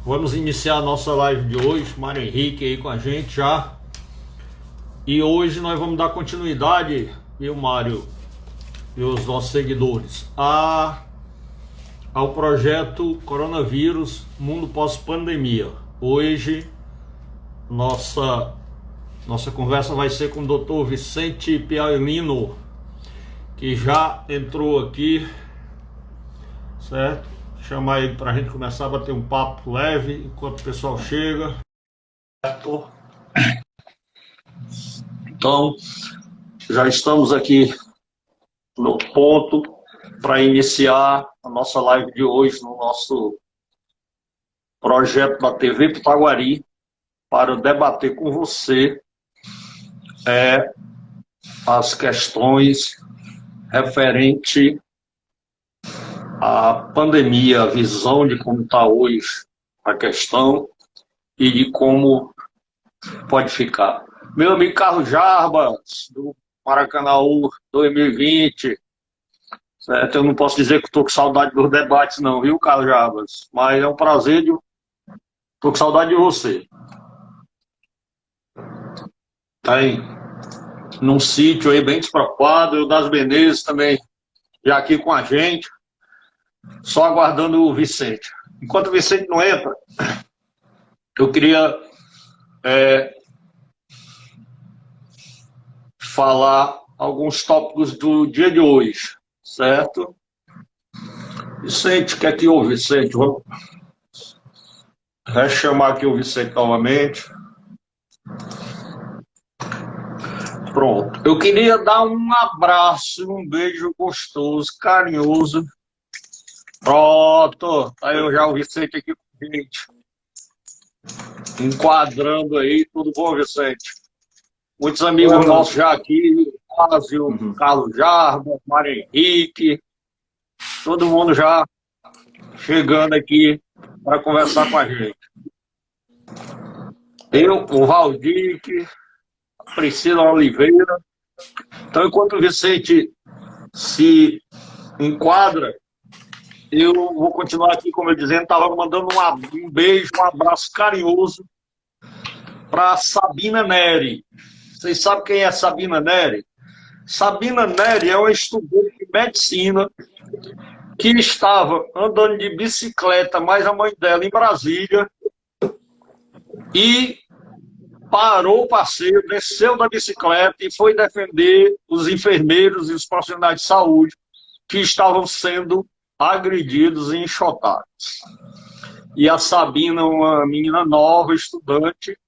Vamos iniciar a nossa live de hoje. Mário Henrique aí com a gente já. E hoje nós vamos dar continuidade, eu, Mário, e os nossos seguidores, ao projeto Coronavírus Mundo Pós-Pandemia. Hoje, nossa conversa vai ser com o Dr. Vicente Pialino, que já entrou aqui, certo? Chamar ele para a gente começar a bater um papo leve enquanto o pessoal chega. Certo? Então, já estamos aqui no ponto para iniciar a nossa live de hoje no nosso projeto da TV Pitaguari, para debater com você as questões referente à pandemia, a visão de como está hoje a questão e de como pode ficar. Meu amigo Carlos Jarbas, do Maracanaú 2020, certo? Eu não posso dizer que estou com saudade dos debates não, viu, Carlos Jarbas? Mas é um prazer, estou com saudade de você. Tá aí, num sítio aí bem despreocupado, o Das Menezes também já aqui com a gente, só aguardando o Vicente. Enquanto o Vicente não entra, eu queria falar alguns tópicos do dia de hoje, certo? Vicente, o que é que houve, Vicente? Vamos chamar aqui o Vicente novamente. Pronto. Eu queria dar um abraço, um beijo gostoso, carinhoso. Pronto. Aí eu já o Vicente aqui com a gente. Enquadrando aí. Tudo bom, Vicente? Muitos amigos nossos já aqui. Carlos Jarba, Mário Henrique. Todo mundo já chegando aqui para conversar com a gente. Eu, o Valdir, Priscila Oliveira. Então, enquanto o Vicente se enquadra, eu vou continuar aqui, como eu dizendo, estava mandando um beijo, um abraço carinhoso para Sabina Neri. Vocês sabem quem é Sabina Neri? Sabina Neri é uma estudante de medicina que estava andando de bicicleta, mais a mãe dela em Brasília, e parou o passeio, desceu da bicicleta e foi defender os enfermeiros e os profissionais de saúde que estavam sendo agredidos e enxotados. E a Sabina, uma menina nova, estudante,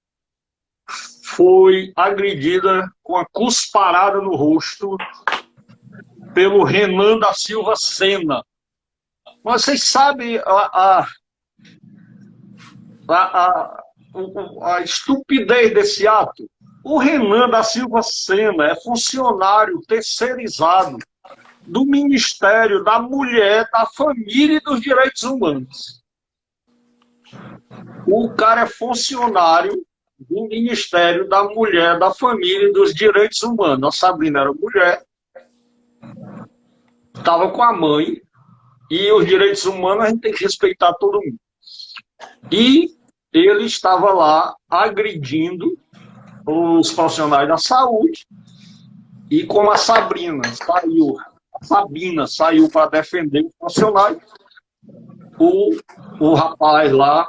foi agredida com a cusparada no rosto pelo Renan da Silva Sena. Mas vocês sabem a estupidez desse ato? O Renan da Silva Sena é funcionário terceirizado do Ministério da Mulher, da Família e dos Direitos Humanos. O cara é funcionário do Ministério da Mulher, da Família e dos Direitos Humanos. A Sabrina era mulher, estava com a mãe, e os direitos humanos a gente tem que respeitar todo mundo. E ele estava lá agredindo os profissionais da saúde, e como a Sabina saiu para defender os profissionais, o rapaz lá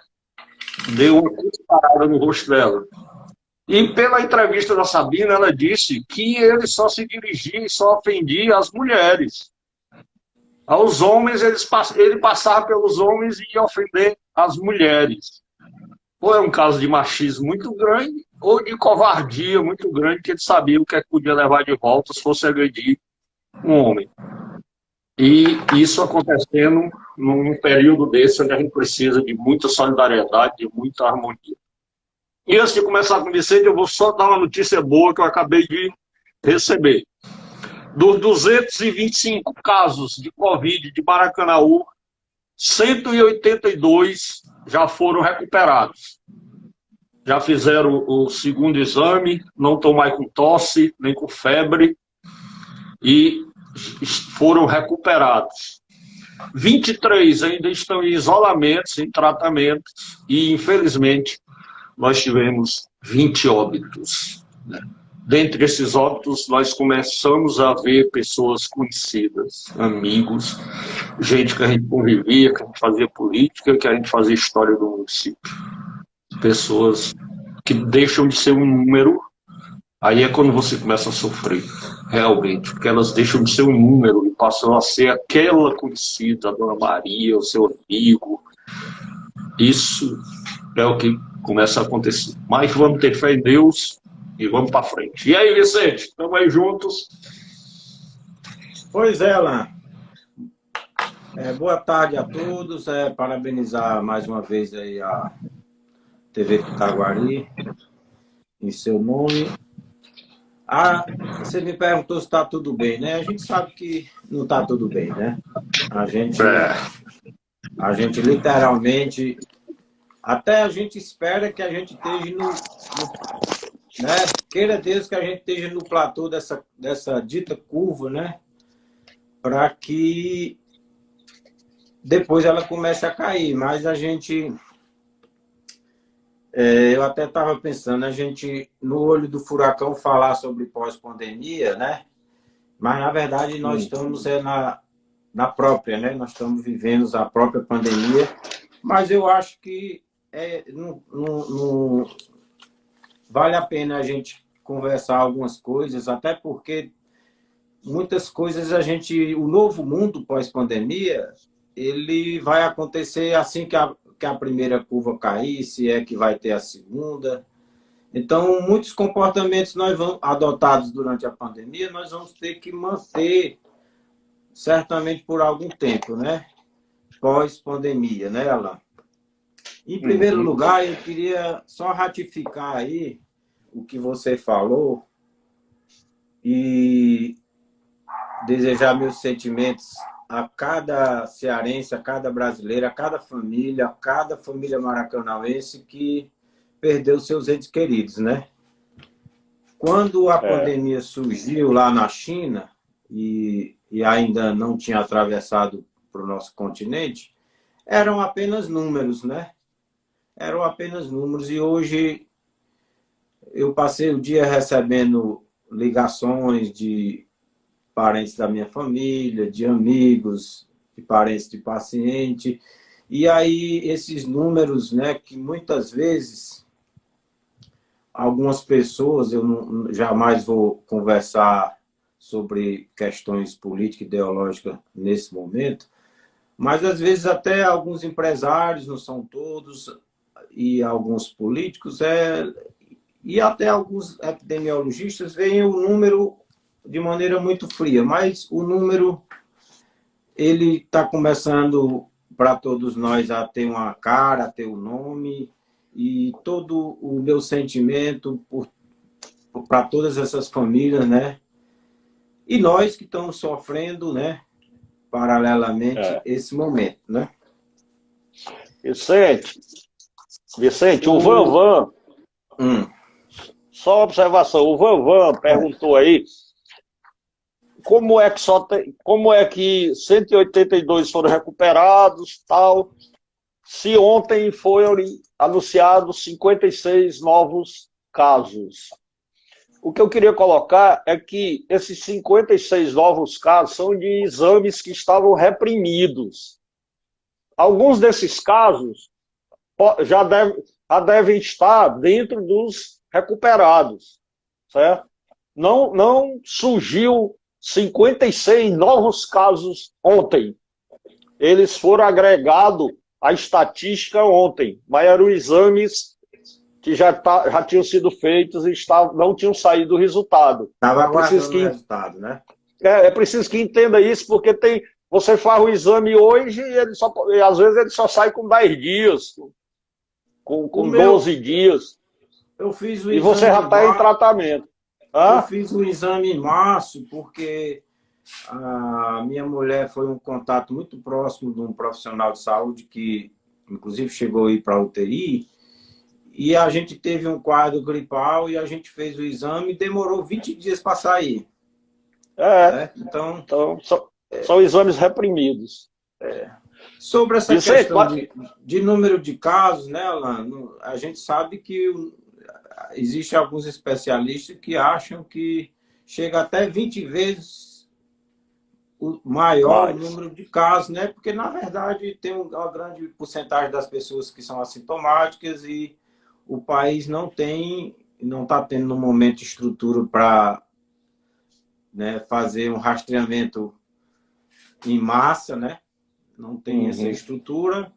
deu uma cusparada no rosto dela. E pela entrevista da Sabina, ela disse que ele só se dirigia e só ofendia as mulheres. Aos homens, ele passava pelos homens e ia ofender as mulheres. Ou é um caso de machismo muito grande, ou de covardia muito grande, que ele sabia o que é que podia levar de volta se fosse agredir um homem. E isso acontecendo num período desse, onde a gente precisa de muita solidariedade, de muita harmonia. E antes de começar com o Vicente, eu vou só dar uma notícia boa que eu acabei de receber. Dos 225 casos de Covid de Maracanaú, 182 já foram recuperados. Já fizeram o segundo exame, não estão mais com tosse, nem com febre, e foram recuperados. 23 ainda estão em isolamento, em tratamento, e, infelizmente, nós tivemos 20 óbitos, né? Dentre esses óbitos, nós começamos a ver pessoas conhecidas, amigos, gente que a gente convivia, que a gente fazia política, que a gente fazia história do município. Pessoas que deixam de ser um número, aí é quando você começa a sofrer, realmente, porque elas deixam de ser um número e passam a ser aquela conhecida, a Dona Maria, o seu amigo. Isso é o que começa a acontecer. Mas vamos ter fé em Deus e vamos para frente. E aí, Vicente, estamos aí juntos? Pois é, Alan. Boa tarde a todos. Parabenizar mais uma vez aí a TV Pitaguari em seu nome. Você me perguntou se está tudo bem, né? A gente sabe que não está tudo bem, né? A gente literalmente, até a gente espera que a gente esteja né? Queira Deus que a gente esteja no platô dessa dita curva, né? Para que depois ela comece a cair. Mas a gente... eu até estava pensando, a gente, no olho do furacão, falar sobre pós-pandemia, né? Mas, na verdade, nós estamos na própria, né? Nós estamos vivendo a própria pandemia. Mas eu acho que não vale a pena a gente conversar algumas coisas, até porque muitas coisas o novo mundo pós-pandemia, ele vai acontecer assim que a primeira curva cair, se é que vai ter a segunda. Então, muitos comportamentos nós vamos adotados durante a pandemia, nós vamos ter que manter certamente por algum tempo, né? Pós-pandemia, né, Alan? Em primeiro lugar, eu queria só ratificar aí o que você falou e desejar meus sentimentos a cada cearense, a cada brasileiro, a cada família maracanauense que perdeu seus entes queridos, né? Quando a pandemia surgiu lá na China e ainda não tinha atravessado para o nosso continente, eram apenas números, né? Eram apenas números. E hoje eu passei o dia recebendo ligações de parentes da minha família, de amigos, de parentes de paciente. E aí esses números, né, que muitas vezes algumas pessoas, eu jamais vou conversar sobre questões políticas e ideológicas nesse momento, mas às vezes até alguns empresários, não são todos, e alguns políticos, e até alguns epidemiologistas veem o número de maneira muito fria, mas o número ele está começando para todos nós a ter uma cara, a ter um nome, e todo o meu sentimento para todas essas famílias, né? E nós que estamos sofrendo, né? Paralelamente esse momento, né? Vicente, o Vanvan, só uma observação, o Vanvan perguntou aí como é que 182 foram recuperados, tal, se ontem foram anunciados 56 novos casos. O que eu queria colocar é que esses 56 novos casos são de exames que estavam reprimidos. Alguns desses casos já devem estar dentro dos recuperados, certo? Não surgiu 56 novos casos ontem. Eles foram agregados à estatística ontem, mas eram exames que já tinham sido feitos e não tinham saído o resultado. Estava aguardando o resultado, né? É preciso que entenda isso, porque você faz o exame hoje e às vezes ele só sai com 10 dias, com 12 dias. Eu fiz o e você já está em tratamento. Eu fiz o exame em março, porque a minha mulher foi um contato muito próximo de um profissional de saúde que, inclusive, chegou a ir para a UTI, e a gente teve um quadro gripal e a gente fez o exame e demorou 20 dias para sair. Então são exames reprimidos. Sobre essa Vicente, questão de número de casos, né, Alan, a gente sabe que existem alguns especialistas que acham que chega até 20 vezes maior o mais. número de casos, né? Porque, na verdade, tem uma grande porcentagem das pessoas que são assintomáticas e o país não está tendo no momento estrutura para, né, fazer um rastreamento em massa, né? Não tem essa Uhum. estrutura.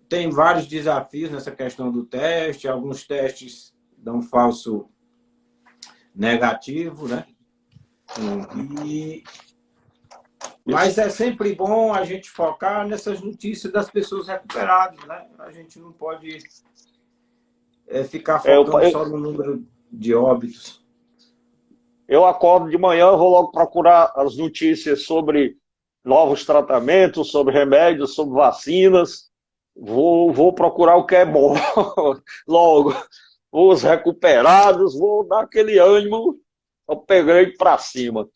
Tem vários desafios nessa questão do teste, alguns testes dão falso negativo, né? Mas é sempre bom a gente focar nessas notícias das pessoas recuperadas, né? A gente não pode ficar É, focando só no número de óbitos. eu acordo de manhã, vou logo procurar as notícias sobre novos tratamentos, sobre remédios, sobre vacinas. Vou procurar o que é bom logo. Os recuperados, vou dar aquele ânimo, eu peguei para cima.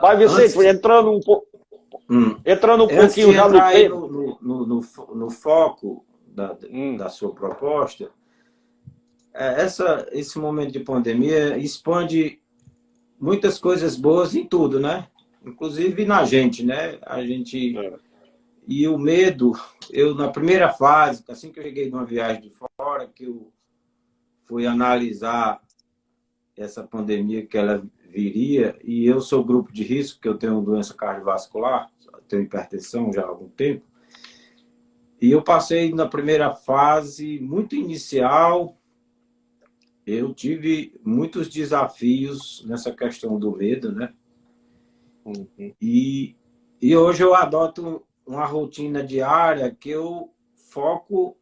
Mas, Vicente, Antes, entrando um antes de pouquinho já no entrar aí tema. no foco da sua proposta, esse momento de pandemia expande muitas coisas boas em tudo, né? Inclusive na gente, né? E o medo, eu na primeira fase, assim que eu cheguei de uma viagem de fora, que eu fui analisar essa pandemia que ela viria, e eu sou grupo de risco, que eu tenho doença cardiovascular, tenho hipertensão já há algum tempo, e eu passei na primeira fase muito inicial, eu tive muitos desafios nessa questão do medo, né? E hoje eu adoto uma rotina diária que eu foco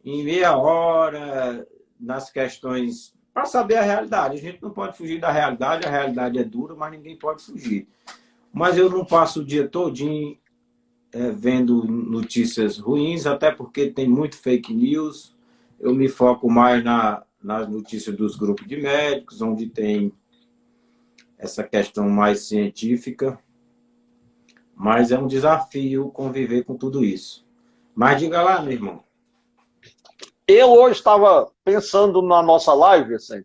em meia hora nas questões para saber a realidade. A gente não pode fugir da realidade, a realidade é dura, mas ninguém pode fugir. Mas eu não passo o dia todinho vendo notícias ruins, até porque tem muito fake news. Eu me foco mais nas notícias dos grupos de médicos, onde tem essa questão mais científica. Mas é um desafio conviver com tudo isso. Mas diga lá, meu irmão. Eu hoje estava pensando na nossa live, assim,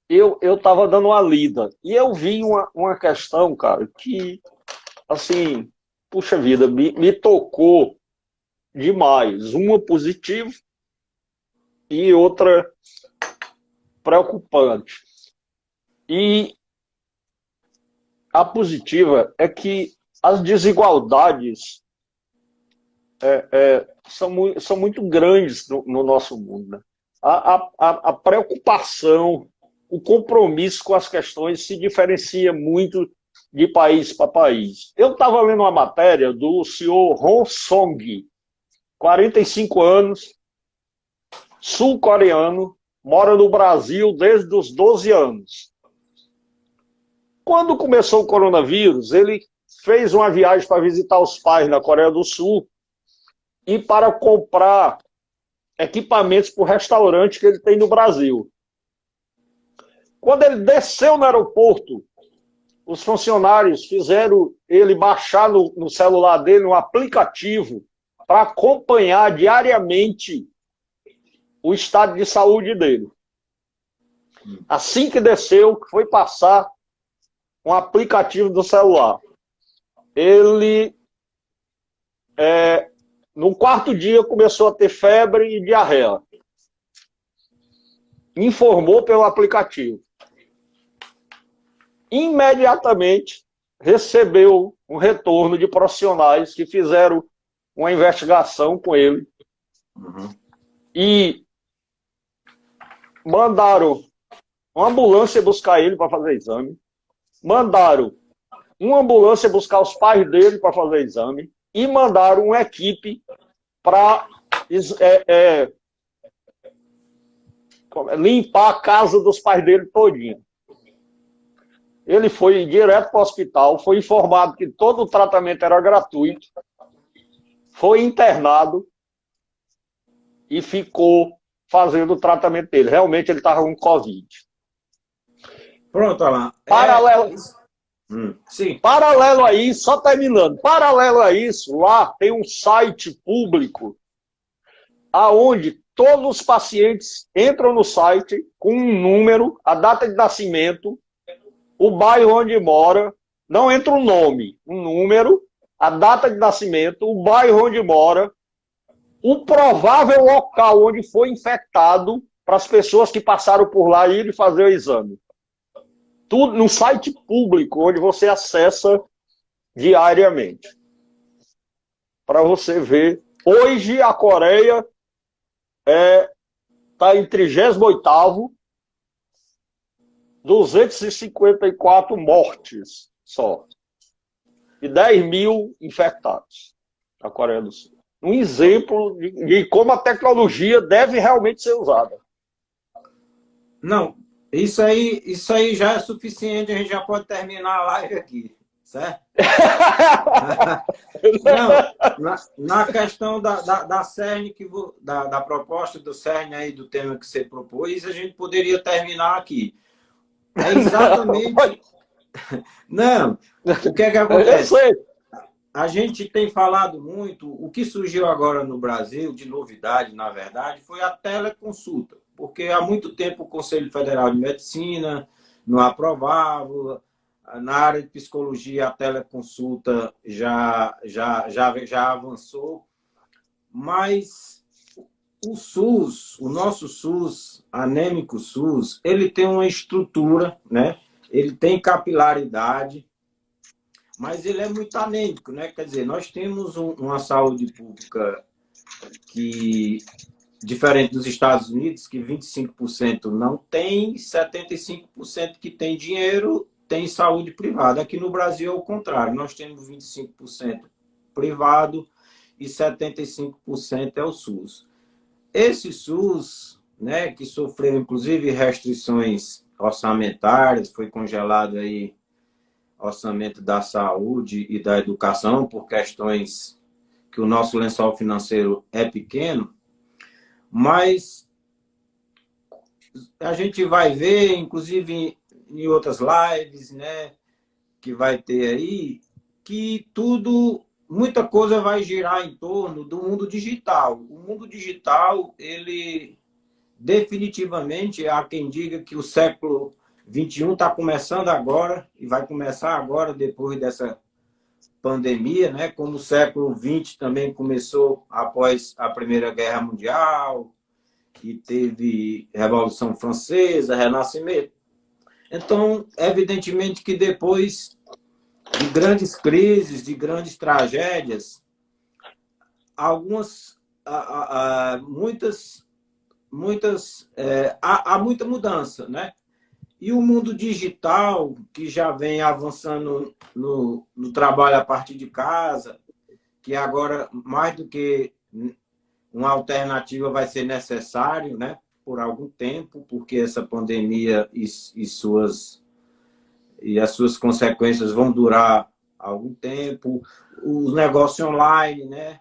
eu estava dando uma lida e eu vi uma questão, cara, que, assim, puxa vida, me tocou demais. Uma positiva e outra preocupante. E a positiva é que as desigualdades são muito grandes no nosso mundo. Né? A preocupação, o compromisso com as questões se diferencia muito de país para país. Eu estava lendo uma matéria do senhor Hong Song, 45 anos, sul-coreano, mora no Brasil desde os 12 anos. Quando começou o coronavírus, ele fez uma viagem para visitar os pais na Coreia do Sul e para comprar equipamentos para o restaurante que ele tem no Brasil. Quando ele desceu no aeroporto, os funcionários fizeram ele baixar no celular dele um aplicativo para acompanhar diariamente o estado de saúde dele. Assim que desceu, foi passar um aplicativo do celular. Ele, no quarto dia, começou a ter febre e diarreia. Informou pelo aplicativo. Imediatamente recebeu um retorno de profissionais que fizeram uma investigação com ele e mandaram uma ambulância buscar ele para fazer exame, mandaram uma ambulância buscar os pais dele para fazer exame e mandaram uma equipe para limpar a casa dos pais dele todinha. Ele foi direto para o hospital, foi informado que todo o tratamento era gratuito, foi internado e ficou fazendo o tratamento dele. Realmente ele estava com Covid. Pronto, Alan. Paralelo. Sim. Paralelo a isso, só terminando, paralelo a isso, lá tem um site público aonde todos os pacientes entram no site com um número, a data de nascimento, o bairro onde mora, não entra o nome, um número, a data de nascimento, o bairro onde mora, o provável local onde foi infectado para as pessoas que passaram por lá e irem fazer o exame. Tudo no site público, onde você acessa diariamente. Para você ver. Hoje a Coreia está em 38º, 254 mortes só. E 10 mil infectados na Coreia do Sul. Um exemplo de como a tecnologia deve realmente ser usada. Não, isso aí já é suficiente, a gente já pode terminar a live aqui, certo? Não, na questão da CERN, da proposta do CERN aí, do tema que você propôs, a gente poderia terminar aqui. É exatamente... Não, o que é que acontece? A gente tem falado muito, o que surgiu agora no Brasil, de novidade, na verdade, foi a teleconsulta, porque há muito tempo o Conselho Federal de Medicina não aprovava, na área de psicologia a teleconsulta já avançou, mas o SUS, o nosso SUS, anêmico SUS, ele tem uma estrutura, né? Ele tem capilaridade, mas ele é muito anêmico, né? Quer dizer, nós temos uma saúde pública que, diferente dos Estados Unidos, que 25% não tem, 75% que tem dinheiro tem saúde privada. Aqui no Brasil é o contrário, nós temos 25% privado e 75% é o SUS. Esse SUS, né, que sofreu inclusive restrições orçamentárias, foi congelado aí orçamento da saúde e da educação por questões que o nosso lençol financeiro é pequeno, mas a gente vai ver, inclusive em outras lives, né, que vai ter aí, que muita coisa vai girar em torno do mundo digital. O mundo digital, ele definitivamente, há quem diga que o século XXI está começando agora e vai começar agora, depois dessa pandemia, né? Como o século XX também começou após a Primeira Guerra Mundial, que teve Revolução Francesa, Renascimento. Então, evidentemente que depois de grandes crises, de grandes tragédias, há muita mudança, né? E o mundo digital, que já vem avançando no trabalho a partir de casa, que agora, mais do que uma alternativa, vai ser necessário, né, por algum tempo, porque essa pandemia e as suas consequências vão durar algum tempo. Os negócios online, né?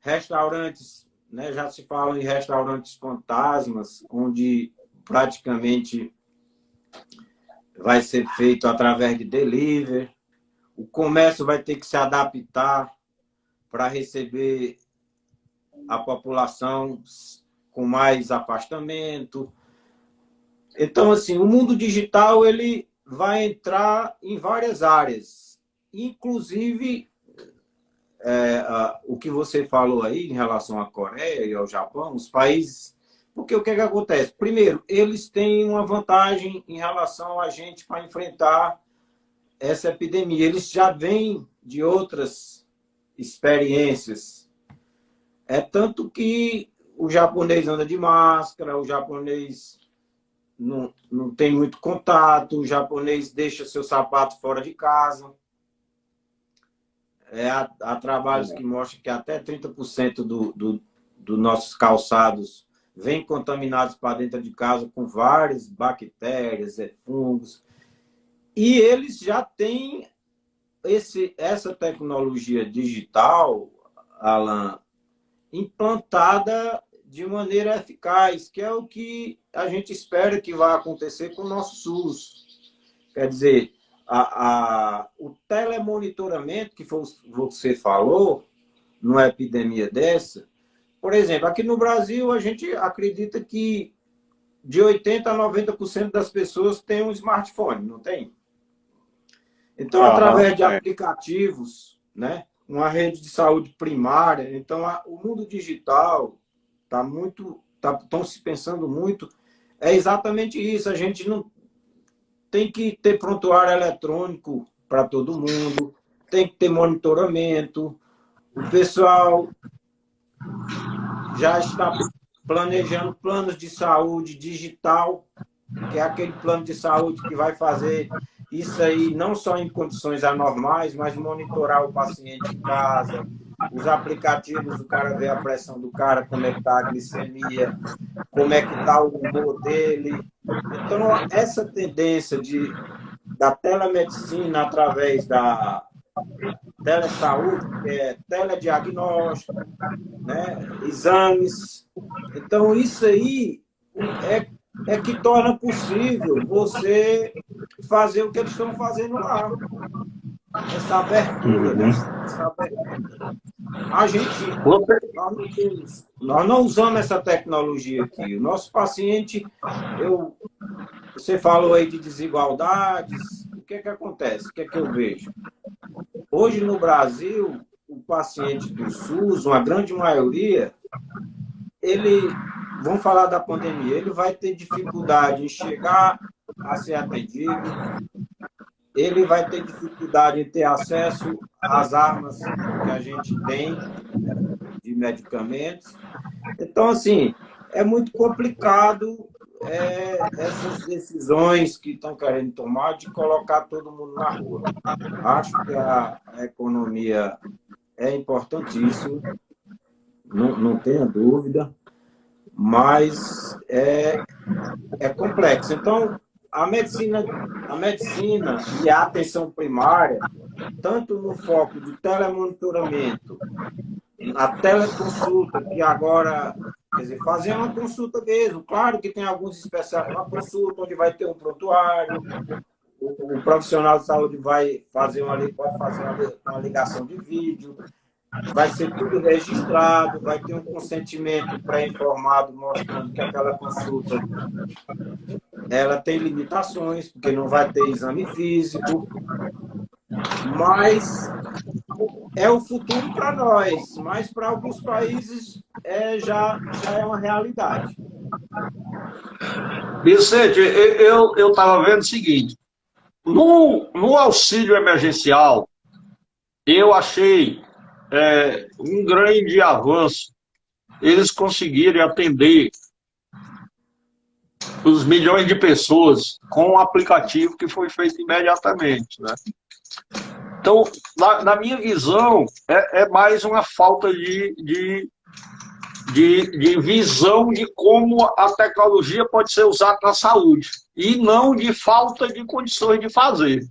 Restaurantes, né? Já se fala em restaurantes fantasmas, onde praticamente vai ser feito através de delivery. O comércio vai ter que se adaptar para receber a população com mais afastamento. Então, assim, o mundo digital ele vai entrar em várias áreas, inclusive o que você falou aí em relação à Coreia e ao Japão, os países. Porque o que é que acontece? Primeiro, eles têm uma vantagem em relação a gente para enfrentar essa epidemia. Eles já vêm de outras experiências. É tanto que o japonês anda de máscara, o japonês não tem muito contato, o japonês deixa seu sapato fora de casa. Há trabalhos que mostram que até 30% dos nossos calçados vêm contaminados para dentro de casa com várias bactérias, fungos. E eles já têm essa tecnologia digital, Alan, implantada de maneira eficaz, que é o que a gente espera que vai acontecer com o nosso SUS. Quer dizer, O telemonitoramento que você falou, numa epidemia dessa, por exemplo, aqui no Brasil, a gente acredita que de 80% a 90% das pessoas têm um smartphone, não tem? Então, através de aplicativos, né, uma rede de saúde primária, então o mundo digital estão se pensando muito, é exatamente isso, a gente não tem que ter prontuário eletrônico para todo mundo, tem que ter monitoramento, o pessoal já está planejando planos de saúde digital, que é aquele plano de saúde que vai fazer isso aí não só em condições anormais, mas monitorar o paciente em casa, os aplicativos, o cara vê a pressão do cara, como é que está a glicemia, como é que está o humor dele. Então, essa tendência da telemedicina através da telesaúde, que é telediagnóstico, né, exames. Então, isso aí é que torna possível você fazer o que eles estão fazendo lá. Essa abertura, né? Essa abertura. Nós não usamos essa tecnologia aqui. O nosso paciente, você falou aí de desigualdades. O que é que acontece? O que é que eu vejo? Hoje, no Brasil, o paciente do SUS, uma grande maioria, vamos falar da pandemia, ele vai ter dificuldade em chegar a ser atendido, ele vai ter dificuldade em ter acesso às armas que a gente tem, de medicamentos. Então, assim, é muito complicado essas decisões que estão querendo tomar de colocar todo mundo na rua. Acho que a economia é importantíssima, não tenha dúvida, mas é complexo. Então, a medicina e a atenção primária, tanto no foco de telemonitoramento, a teleconsulta, que agora, quer dizer, fazer uma consulta mesmo. Claro que tem alguns especialistas, uma consulta onde vai ter um prontuário, o profissional de saúde pode fazer uma ligação de vídeo, vai ser tudo registrado, vai ter um consentimento pré-informado mostrando que aquela consulta ela tem limitações, porque não vai ter exame físico, mas é o futuro para nós, mas para alguns países já é uma realidade. Vicente, eu estava vendo o seguinte, no auxílio emergencial, eu achei um grande avanço eles conseguirem atender os milhões de pessoas com um aplicativo que foi feito imediatamente, né? Então, na minha visão, é mais uma falta de visão de como a tecnologia pode ser usada na saúde, e não de falta de condições de fazer.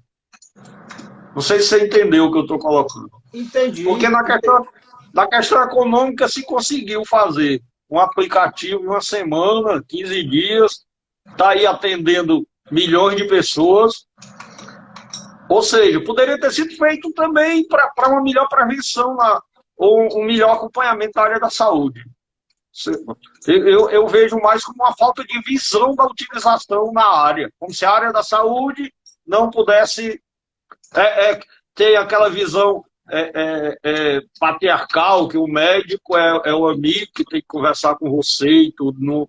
Não sei se você entendeu o que eu estou colocando. Entendi. Porque na questão econômica se conseguiu fazer um aplicativo em uma semana, 15 dias, está aí atendendo milhões de pessoas. Ou seja, poderia ter sido feito também para uma melhor prevenção ou um melhor acompanhamento da área da saúde. Eu vejo mais como uma falta de visão da utilização na área, como se a área da saúde não pudesse ter aquela visão patriarcal, que o médico é o amigo que tem que conversar com você e tudo,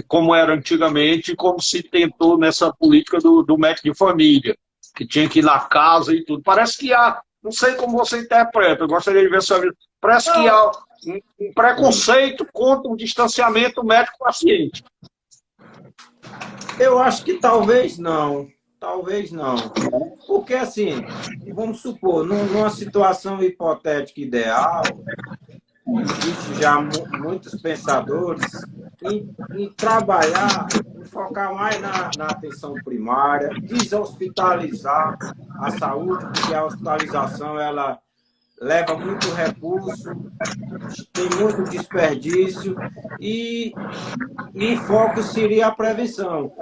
como era antigamente, como se tentou nessa política do médico de família, que tinha que ir na casa e tudo. Parece que não sei como você interpreta, eu gostaria de ver a sua vida. Parece que há um preconceito contra o distanciamento médico-paciente. Eu acho que talvez não. Talvez não. Porque, assim, vamos supor, numa situação hipotética ideal, existe já muitos pensadores em trabalhar, em focar mais na atenção primária, deshospitalizar a saúde, porque a hospitalização ela leva muito recurso, tem muito desperdício, e o foco seria a prevenção.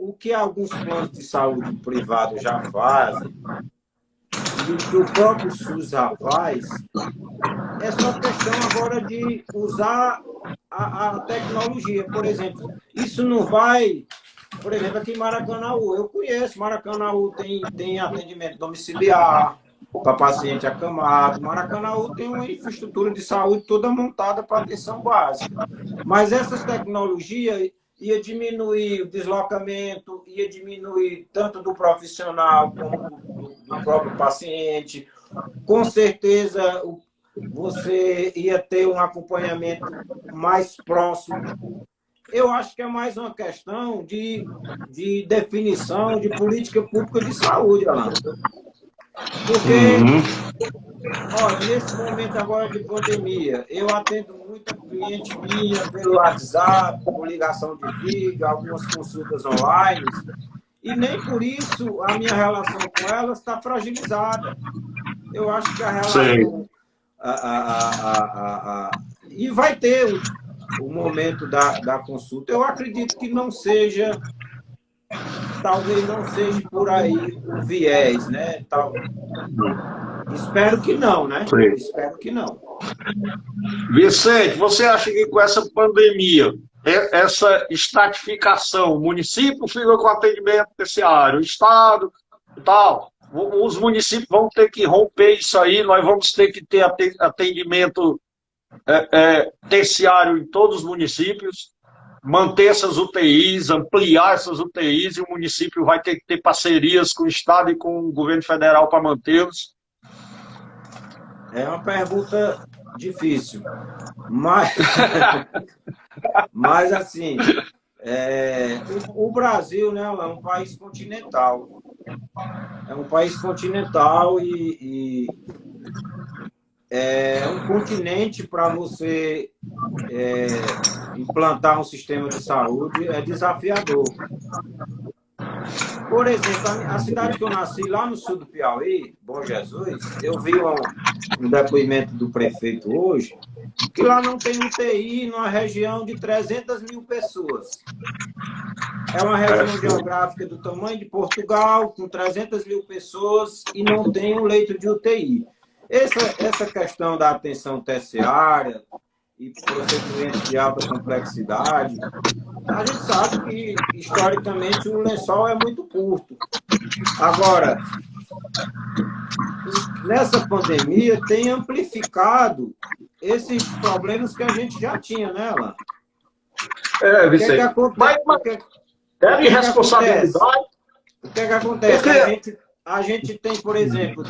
o que alguns planos de saúde privados já fazem, e o que o próprio SUS já faz, é só questão agora de usar a tecnologia. Por exemplo, isso não vai... Por exemplo, aqui em Maracanaú, eu conheço, Maracanaú tem atendimento domiciliar para paciente acamado, Maracanaú tem uma infraestrutura de saúde toda montada para atenção básica. Mas essas tecnologias ia diminuir o deslocamento, ia diminuir tanto do profissional como do próprio paciente. Com certeza, você ia ter um acompanhamento mais próximo. Eu acho que é mais uma questão de definição de política pública de saúde, Alan. Porque, olha, nesse momento agora de pandemia, eu atendo muita cliente minha pelo WhatsApp, por ligação de vídeo, algumas consultas online, e nem por isso a minha relação com elas está fragilizada. Eu acho que a relação... E vai ter o momento da consulta. Eu acredito que não seja, talvez não seja por aí o viés, né? Espero que não, né? Sim. Espero que não. Vicente, você acha que com essa pandemia, essa estratificação, o município fica com atendimento terciário, o Estado e tal, os municípios vão ter que romper isso aí, nós vamos ter que ter atendimento terciário em todos os municípios, manter essas UTIs, ampliar essas UTIs, e o município vai ter que ter parcerias com o Estado e com o governo federal para mantê-los? É uma pergunta difícil, mas assim, o Brasil, né, é um país continental. É um país continental e é um continente. Para você implantar um sistema de saúde é desafiador. Por exemplo, a cidade que eu nasci, lá no sul do Piauí, Bom Jesus, eu vi um depoimento do prefeito hoje, que lá não tem UTI numa região de 300 mil pessoas. É uma região geográfica do tamanho de Portugal, com 300 mil pessoas, e não tem um leito de UTI. Essa questão da atenção terciária e procedimentos de alta complexidade, a gente sabe que, historicamente, o lençol é muito curto. Agora, nessa pandemia, tem amplificado esses problemas que a gente já tinha, né, Alan? Vicente. É de responsabilidade. O que acontece? A gente tem, por exemplo,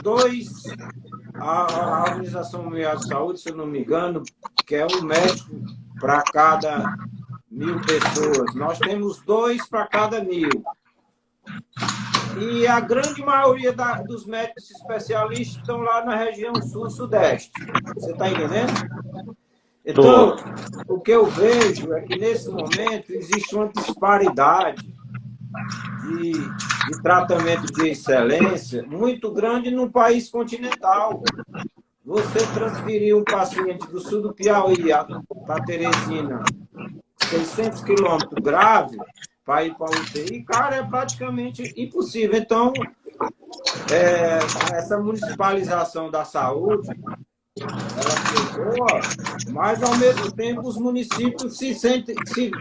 a Organização Mundial de Saúde, se eu não me engano, que é um médico para cada 1.000 pessoas. Nós temos 2 para cada 1.000. E a grande maioria dos médicos especialistas estão lá na região sul-sudeste. Você está entendendo? Então, o que eu vejo é que, nesse momento, existe uma disparidade de tratamento de excelência muito grande no país continental. Você transferir um paciente do sul do Piauí para Teresina, 600 quilômetros grave, para ir para a UTI, cara, é praticamente impossível. Então, essa municipalização da saúde, ela foi boa, mas, ao mesmo tempo, os municípios se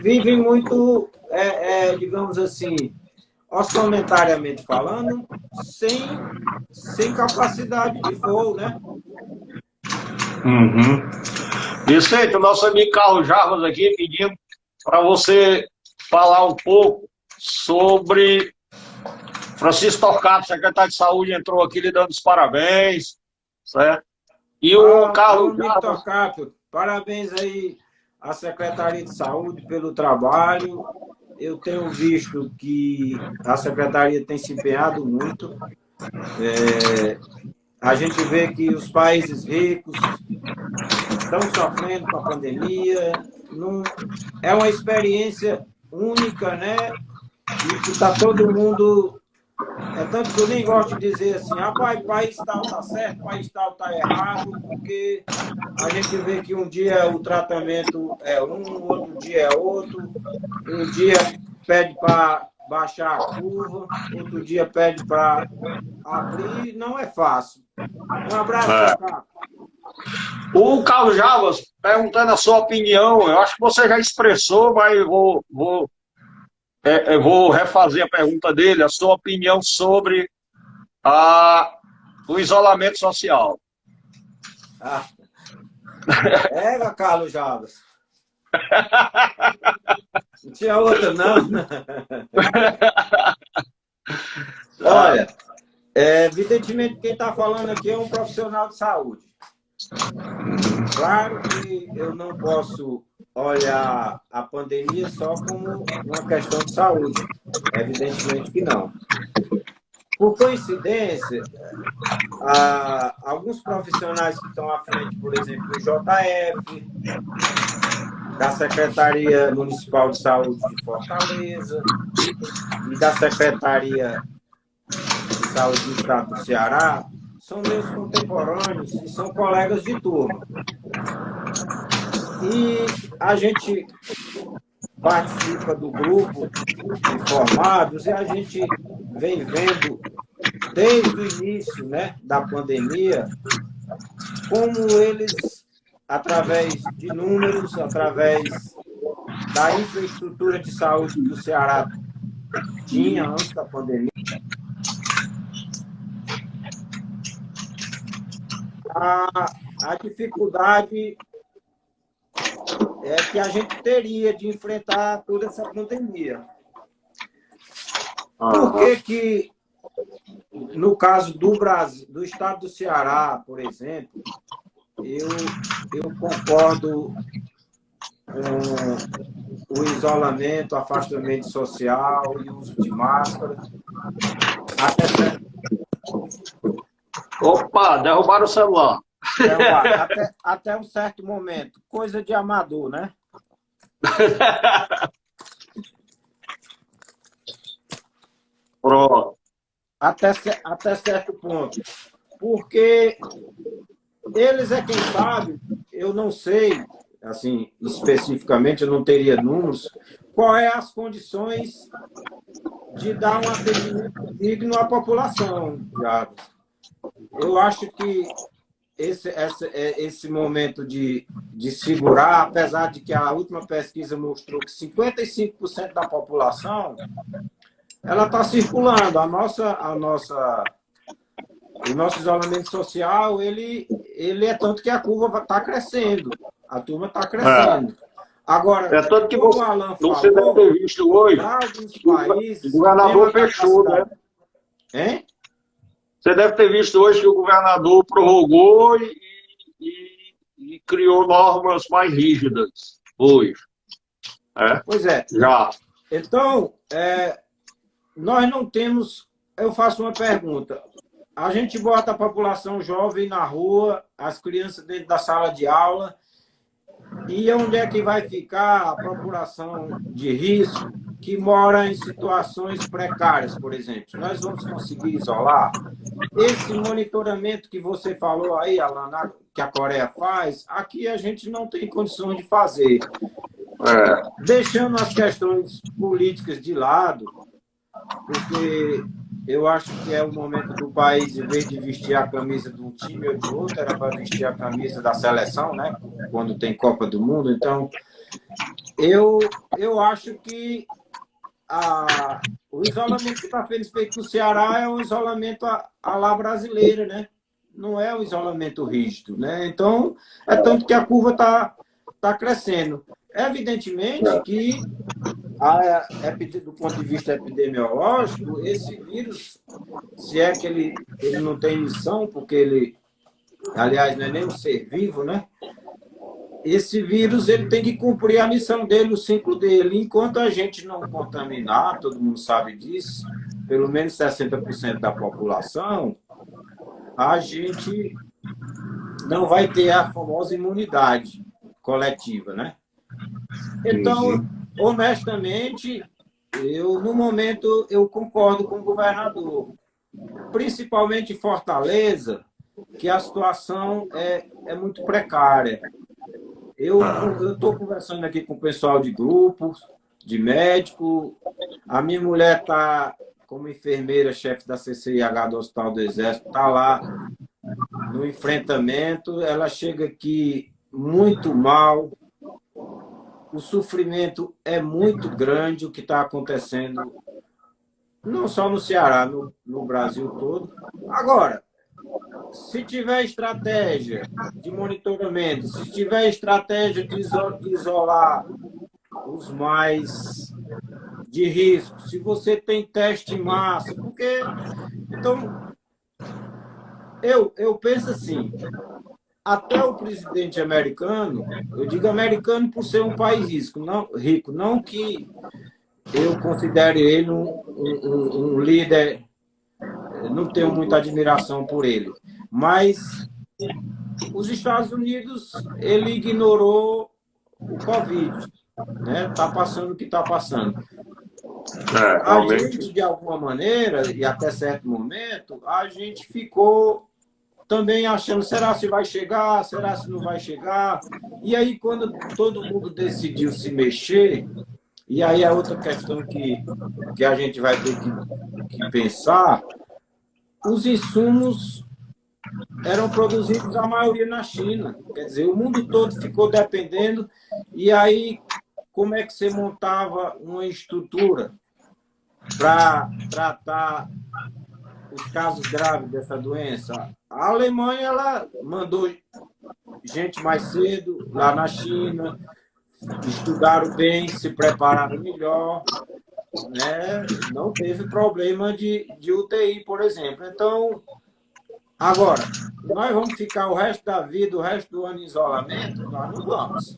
vivem muito, digamos assim, orçamentariamente falando, sem capacidade de voo, né? Vicente, o nosso amigo Carlos Jarbas aqui pedindo para você falar um pouco sobre Francisco Torquato, secretário de Saúde, entrou aqui lhe dando os parabéns, certo? E o Carlos Jarbas... Torquato, parabéns aí à Secretaria de Saúde pelo trabalho. Eu tenho visto que a Secretaria tem se empenhado muito. A gente vê que os países ricos estão sofrendo com a pandemia. É uma experiência única, né? E que está todo mundo... tanto que eu nem gosto de dizer assim, país tal está certo, país tal está errado, porque a gente vê que um dia o tratamento é outro dia é outro, um dia pede para baixar a curva, outro dia pede para abrir, não é fácil. Um abraço, É. Cacá. O Carlos Javas, perguntando a sua opinião, eu acho que você já expressou, mas eu vou refazer a pergunta dele, a sua opinião sobre o isolamento social. Ah, Carlos Jabas. Não tinha outra, não. Olha, evidentemente quem está falando aqui é um profissional de saúde. Claro que eu não posso olhar a pandemia só como uma questão de saúde. Evidentemente que não. Por coincidência, alguns profissionais que estão à frente, por exemplo, do JF, da Secretaria Municipal de Saúde de Fortaleza e da Secretaria de Saúde do Estado do Ceará, são meus contemporâneos e são colegas de turma. E a gente participa do grupo de formados e a gente vem vendo desde o início, né, da pandemia como eles, através de números, através da infraestrutura de saúde que o Ceará tinha antes da pandemia, a dificuldade que a gente teria de enfrentar toda essa pandemia. Por que, no caso do Brasil, do estado do Ceará, por exemplo, eu concordo com o isolamento, afastamento social e uso de máscara. Opa, derrubaram o celular. Até um certo momento. Coisa de amador, né? Pronto. Até certo ponto. Porque eles é quem sabe, eu não sei, assim, especificamente, eu não teria números, qual é as condições de dar um atendimento digno à população. Eu acho que esse momento de segurar, apesar de que a última pesquisa mostrou que 55% da população ela está circulando. O nosso isolamento social, ele é tanto que a curva está crescendo. A turma está crescendo. Agora, tanto que como o Alan você falou, deve ter visto hoje, alguns países... o governador fechou, né? Hein? Você deve ter visto hoje que o governador prorrogou e criou normas mais rígidas hoje. Pois é. Já. Então, nós não temos... Eu faço uma pergunta. A gente bota a população jovem na rua, as crianças dentro da sala de aula, e onde é que vai ficar a população de risco que mora em situações precárias, por exemplo? Nós vamos conseguir isolar? Esse monitoramento que você falou aí, Alan, que a Coreia faz, aqui a gente não tem condições de fazer. Deixando as questões políticas de lado, porque eu acho que é o momento do país, em vez de vestir a camisa de um time ou de outro, era para vestir a camisa da seleção, né? Quando tem Copa do Mundo. Então, eu acho que o isolamento que está sendo feito no Ceará é um isolamento à la brasileira, né? Não é um isolamento rígido, né? Então, é tanto que a curva está crescendo. Evidentemente que, do ponto de vista epidemiológico, esse vírus, se é que ele não tem missão, porque ele, aliás, não é nem um ser vivo, né? Esse vírus ele tem que cumprir a missão dele, o ciclo dele. Enquanto a gente não contaminar, todo mundo sabe disso, pelo menos 60% da população, a gente não vai ter a famosa imunidade coletiva, né? Então, honestamente, no momento, eu concordo com o governador. Principalmente em Fortaleza, que a situação é muito precária. Eu estou conversando aqui com o pessoal de grupos, de médico. A minha mulher está como enfermeira, chefe da CCIH do Hospital do Exército, está lá no enfrentamento. Ela chega aqui muito mal. O sofrimento é muito grande, o que está acontecendo, não só no Ceará, no Brasil todo. Agora, se tiver estratégia de monitoramento, se tiver estratégia de isolar os mais de risco, se você tem teste em massa, porque... Então, eu penso assim, até o presidente americano, eu digo americano por ser um país rico, não que eu considere ele um líder, não tenho muita admiração por ele, mas os Estados Unidos, ele ignorou o Covid, né? Está passando o que está passando. A gente, de alguma maneira, e até certo momento, a gente ficou também achando, será se vai chegar, será se não vai chegar? E aí, quando todo mundo decidiu se mexer, e aí é outra questão que a gente vai ter que pensar, os insumos eram produzidos, a maioria, na China. Quer dizer, o mundo todo ficou dependendo, e aí como é que você montava uma estrutura para tratar os casos graves dessa doença? A Alemanha, ela mandou gente mais cedo lá na China, estudaram bem, se prepararam melhor, né? Não teve problema de UTI, por exemplo. Então, agora, nós vamos ficar o resto da vida, o resto do ano em isolamento? Nós não vamos.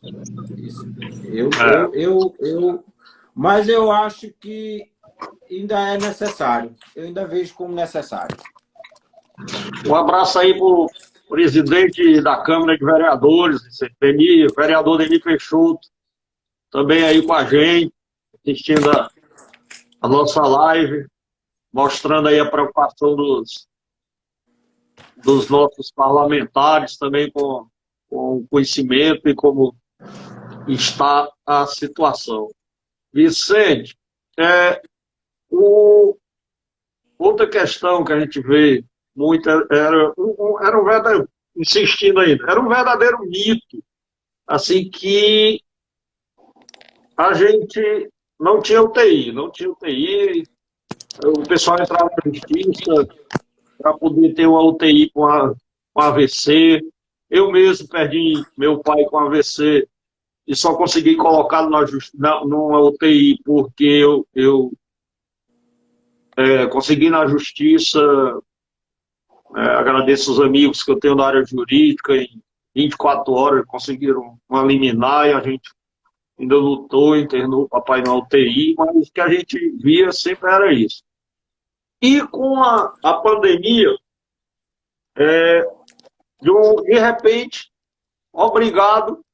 Isso, mas eu acho que ainda é necessário. Eu ainda vejo como necessário. Um abraço aí para o presidente da Câmara de Vereadores, vereador Denis Peixoto, também aí com a gente, assistindo a nossa live, mostrando aí a preocupação dos nossos parlamentares, também com o conhecimento e como está a situação. Vicente, outra questão que a gente vê muito era um verdadeiro, insistindo ainda, era um verdadeiro mito, assim, que a gente não tinha UTI, o pessoal entrava na justiça para poder ter uma UTI com AVC. Eu mesmo perdi meu pai com AVC e só consegui colocá-lo numa UTI porque eu consegui na justiça. Agradeço os amigos que eu tenho na área jurídica, em 24 horas conseguiram uma liminar e a gente ainda lutou, internou o papai na UTI, mas o que a gente via sempre era isso. E com a pandemia, de repente, obrigado,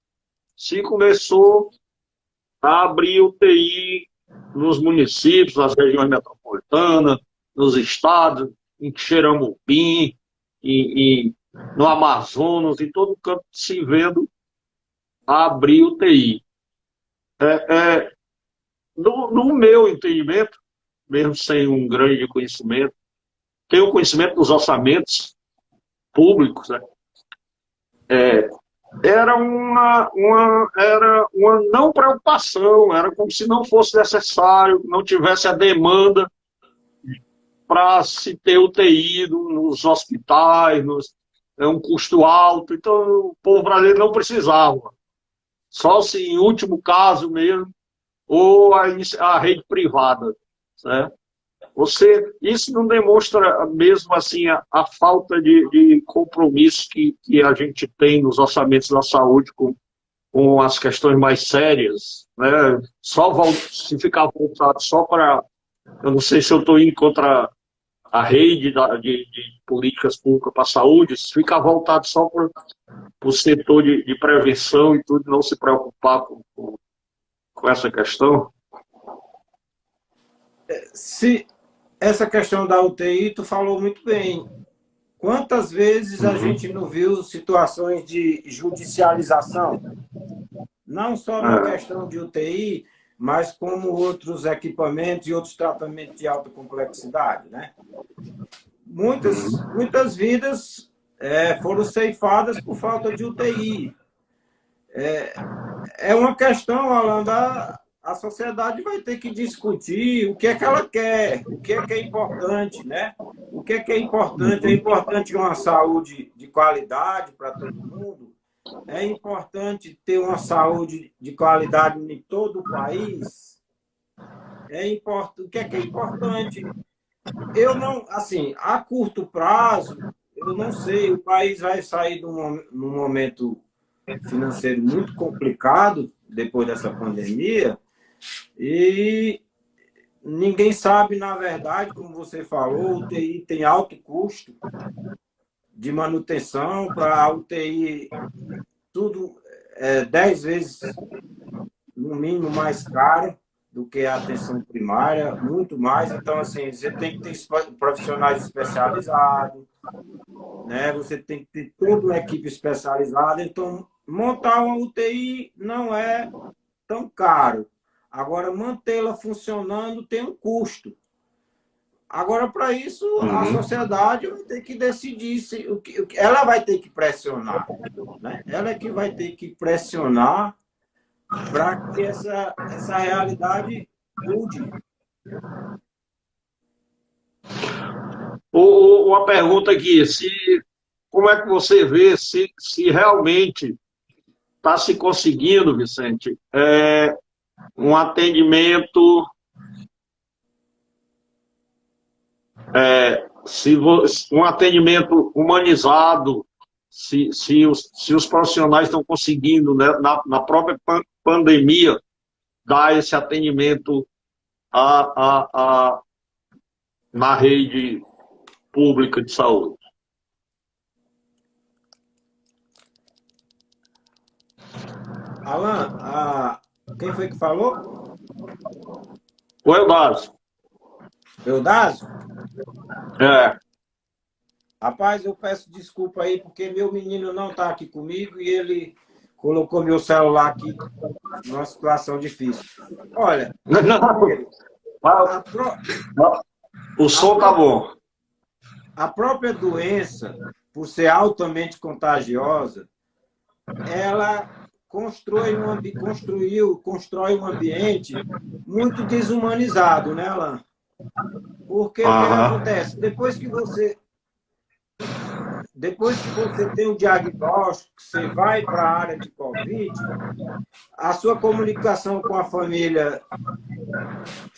se começou a abrir UTI nos municípios, nas regiões metropolitanas, nos estados, em Xeramupim, no Amazonas, em todo canto se vendo abrir UTI. No meu entendimento, mesmo sem um grande conhecimento, tenho conhecimento dos orçamentos públicos, né? Era uma não preocupação, era como se não fosse necessário, não tivesse a demanda para se ter UTI nos hospitais, é um custo alto, então o povo brasileiro não precisava. Só se em último caso mesmo, ou a rede privada, certo? Isso não demonstra mesmo assim a falta de compromisso que a gente tem nos orçamentos da saúde com as questões mais sérias, né? Se ficar voltado só para... Eu não sei se eu estou indo contra a rede de políticas públicas para a saúde, se ficar voltado só para o setor de prevenção e tudo, não se preocupar com essa questão. Se essa questão da UTI, tu falou muito bem. Quantas vezes a gente não viu situações de judicialização? Não só na questão de UTI, mas como outros equipamentos e outros tratamentos de alta complexidade, né? Muitas vidas foram ceifadas por falta de UTI. É uma questão, Alan, a sociedade vai ter que discutir o que é que ela quer, o que é importante, né? O que é importante? É importante uma saúde de qualidade para todo mundo? É importante ter uma saúde de qualidade em todo o país? O que é importante? Eu não, assim, a curto prazo, eu não sei, o país vai sair num momento financeiro muito complicado depois dessa pandemia e ninguém sabe, na verdade, como você falou, o UTI tem alto custo de manutenção. Para a UTI, tudo 10 vezes, no mínimo, mais caro do que a atenção primária, muito mais. Então, assim, você tem que ter profissionais especializados, né? Você tem que ter toda uma equipe especializada. Então, montar uma UTI não é tão caro. Agora, mantê-la funcionando tem um custo. Agora, para isso, a sociedade vai ter que decidir ela vai ter que pressionar, né? Ela é que vai ter que pressionar para que essa realidade mude. Uma pergunta aqui, como é que você vê se realmente está se conseguindo, Vicente, um atendimento, um atendimento humanizado, se os profissionais estão conseguindo, né, na própria pandemia, dar esse atendimento na rede pública de saúde. Alan, quem foi que falou? O Eudásio. Eudásio? É. Rapaz, eu peço desculpa aí, porque meu menino não está aqui comigo e ele colocou meu celular aqui numa situação difícil. Olha, o som tá bom. A própria doença, por ser altamente contagiosa, ela constrói um ambiente muito desumanizado, né, Alan? Porque o que acontece? Depois que você tem o diagnóstico, você vai para a área de Covid, a sua comunicação com a família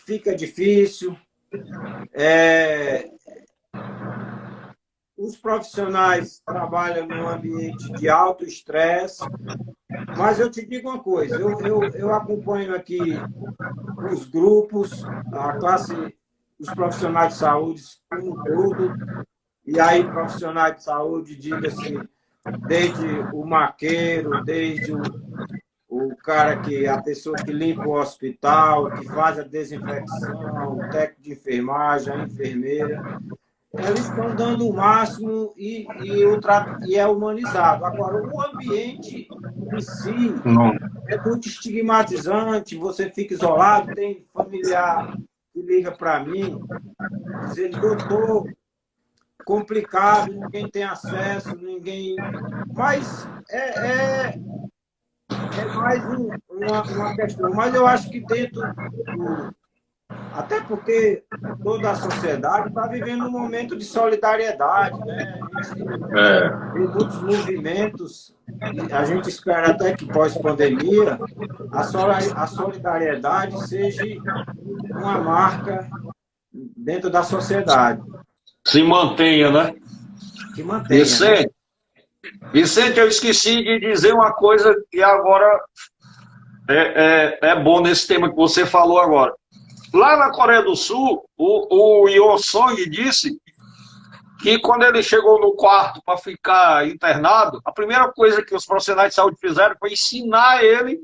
fica difícil, os profissionais trabalham num ambiente de alto estresse, mas eu te digo uma coisa, eu acompanho aqui os grupos, os profissionais de saúde como tudo, e aí profissionais de saúde, diga-se, desde o maqueiro, desde o cara a pessoa que limpa o hospital, que faz a desinfecção, o técnico de enfermagem, a enfermeira, eles estão dando o máximo e é humanizado. Agora, o ambiente em si é muito estigmatizante, você fica isolado, tem familiar que liga para mim, dizendo, doutor, complicado, ninguém tem acesso, ninguém... Mas é mais uma questão. Mas eu acho que dentro até porque toda a sociedade está vivendo um momento de solidariedade, né? A gente tem muitos movimentos, e a gente espera até que pós-pandemia a solidariedade seja uma marca dentro da sociedade. Se mantenha, né? Se mantenha. Vicente, eu esqueci de dizer uma coisa que agora é bom nesse tema que você falou agora. Lá na Coreia do Sul, o Yeon Song disse que quando ele chegou no quarto para ficar internado, a primeira coisa que os profissionais de saúde fizeram foi ensinar ele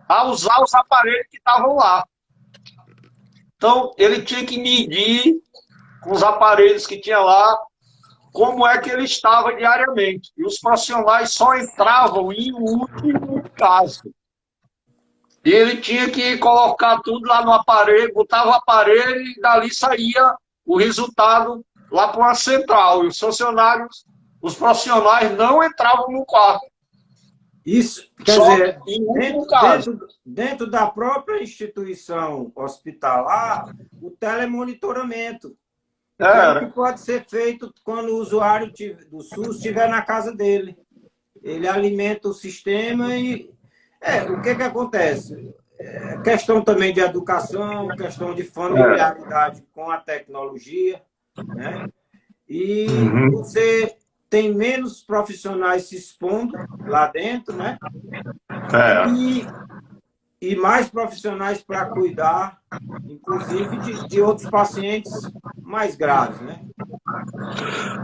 a usar os aparelhos que estavam lá. Então, ele tinha que medir com os aparelhos que tinha lá como é que ele estava diariamente. E os profissionais só entravam em último caso. E ele tinha que colocar tudo lá no aparelho, botava o aparelho e dali saía o resultado lá para uma central. E os funcionários, os profissionais não entravam no quarto. Isso, quer Só dizer, em último caso. dentro da própria instituição hospitalar, o telemonitoramento, que é o que Era. pode ser feito quando o usuário do SUS estiver na casa dele. Ele alimenta o sistema e... o que acontece? Questão também de educação, questão de familiaridade com a tecnologia, né? E Uhum. você tem menos profissionais se expondo lá dentro, né? E mais profissionais para cuidar, inclusive, de outros pacientes mais graves, né?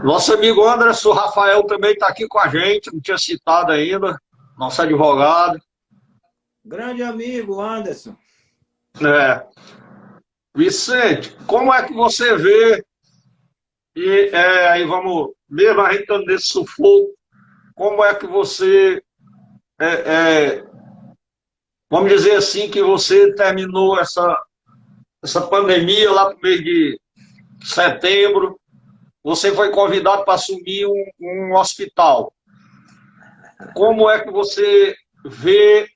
Nosso amigo Anderson Rafael também está aqui com a gente, não tinha citado ainda, nosso advogado. Grande amigo, Anderson. É. Vicente, como é que você vê, e aí vamos, mesmo a gente estando nesse sufoco, como é que você, é, é, vamos dizer assim, que você terminou essa pandemia lá no mês de setembro, você foi convidado para assumir um hospital. Como é que você vê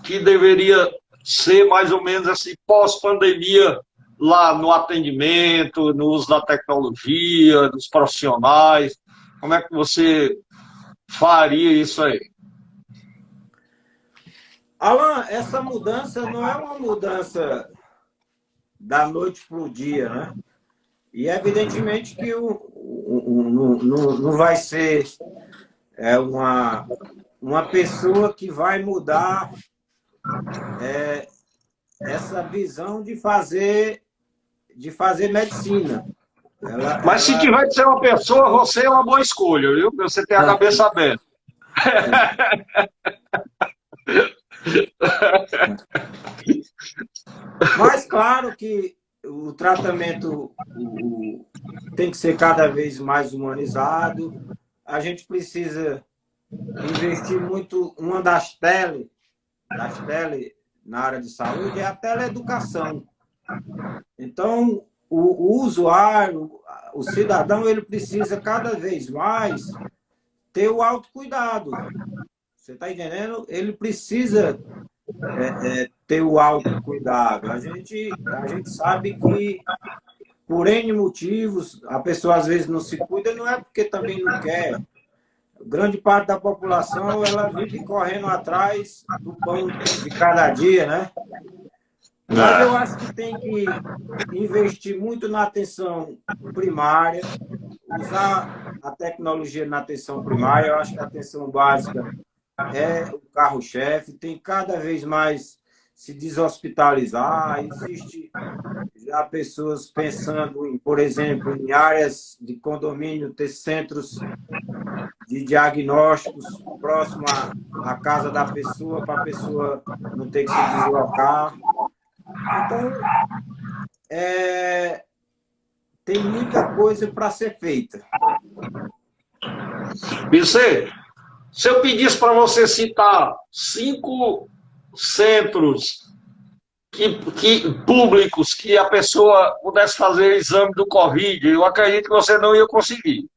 que deveria ser mais ou menos assim, pós-pandemia, lá no atendimento, no uso da tecnologia, dos profissionais? Como é que você faria isso aí? Alan, essa mudança não é uma mudança da noite para o dia, né? E evidentemente que não vai ser uma pessoa que vai mudar essa visão de fazer medicina. Mas se tiver que ser uma pessoa, você é uma boa escolha, viu? Você tem a cabeça aberta. Mas claro que o tratamento tem que ser cada vez mais humanizado. A gente precisa investir muito. Uma das tele na área de saúde é a teleeducação. Então, o usuário, o cidadão, ele precisa cada vez mais ter o autocuidado. Você está entendendo? Ele precisa ter o autocuidado. A gente sabe que, por N motivos, a pessoa às vezes não se cuida, não é porque também não quer. Grande parte da população, ela vive correndo atrás do pão de cada dia, né? Mas eu acho que tem que investir muito na atenção primária, usar a tecnologia na atenção primária. Eu acho que a atenção básica é o carro-chefe, tem cada vez mais se deshospitalizar. Existe já pessoas pensando, por exemplo, em áreas de condomínio, ter centros de diagnósticos próximo à casa da pessoa, para a pessoa não ter que se deslocar. Então, tem muita coisa para ser feita. Vicente, se eu pedisse para você citar 5 centros públicos que a pessoa pudesse fazer exame do Covid, eu acredito que você não ia conseguir.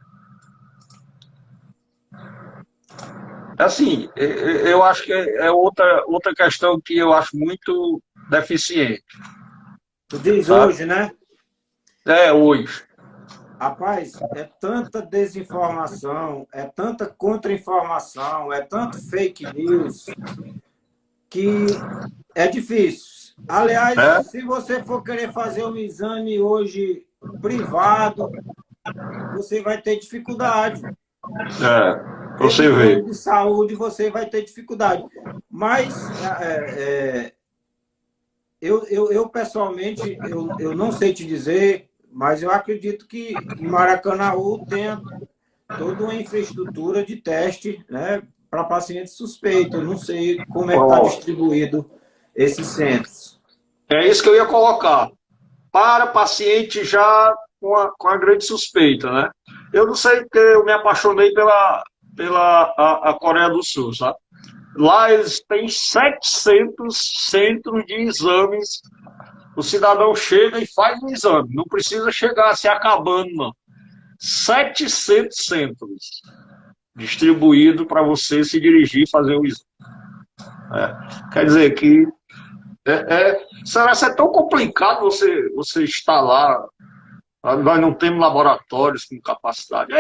Assim, eu acho que é outra questão que eu acho muito deficiente. Tu diz Tá? hoje, né? Hoje. Rapaz, é tanta desinformação, é tanta contra-informação, é tanto fake news, que é difícil. Aliás, se você for querer fazer um exame hoje privado, você vai ter dificuldade. Você Tendo vê. plano de saúde, você vai ter dificuldade. Mas eu pessoalmente, eu não sei te dizer, mas eu acredito que em Maracanaú tenha toda uma infraestrutura de teste, né, para pacientes suspeitos. Eu não sei como é que está distribuído esses centros. É isso que eu ia colocar. Para paciente já com a grande suspeita, né? Eu não sei porque eu me apaixonei pela a Coreia do Sul, sabe? Lá eles têm 700 centros de exames. O cidadão chega e faz um exame. Não precisa chegar se acabando, não. 700 centros distribuídos para você se dirigir e fazer o exame. Quer dizer que será que é tão complicado você estar lá? Nós não temos laboratórios com capacidade.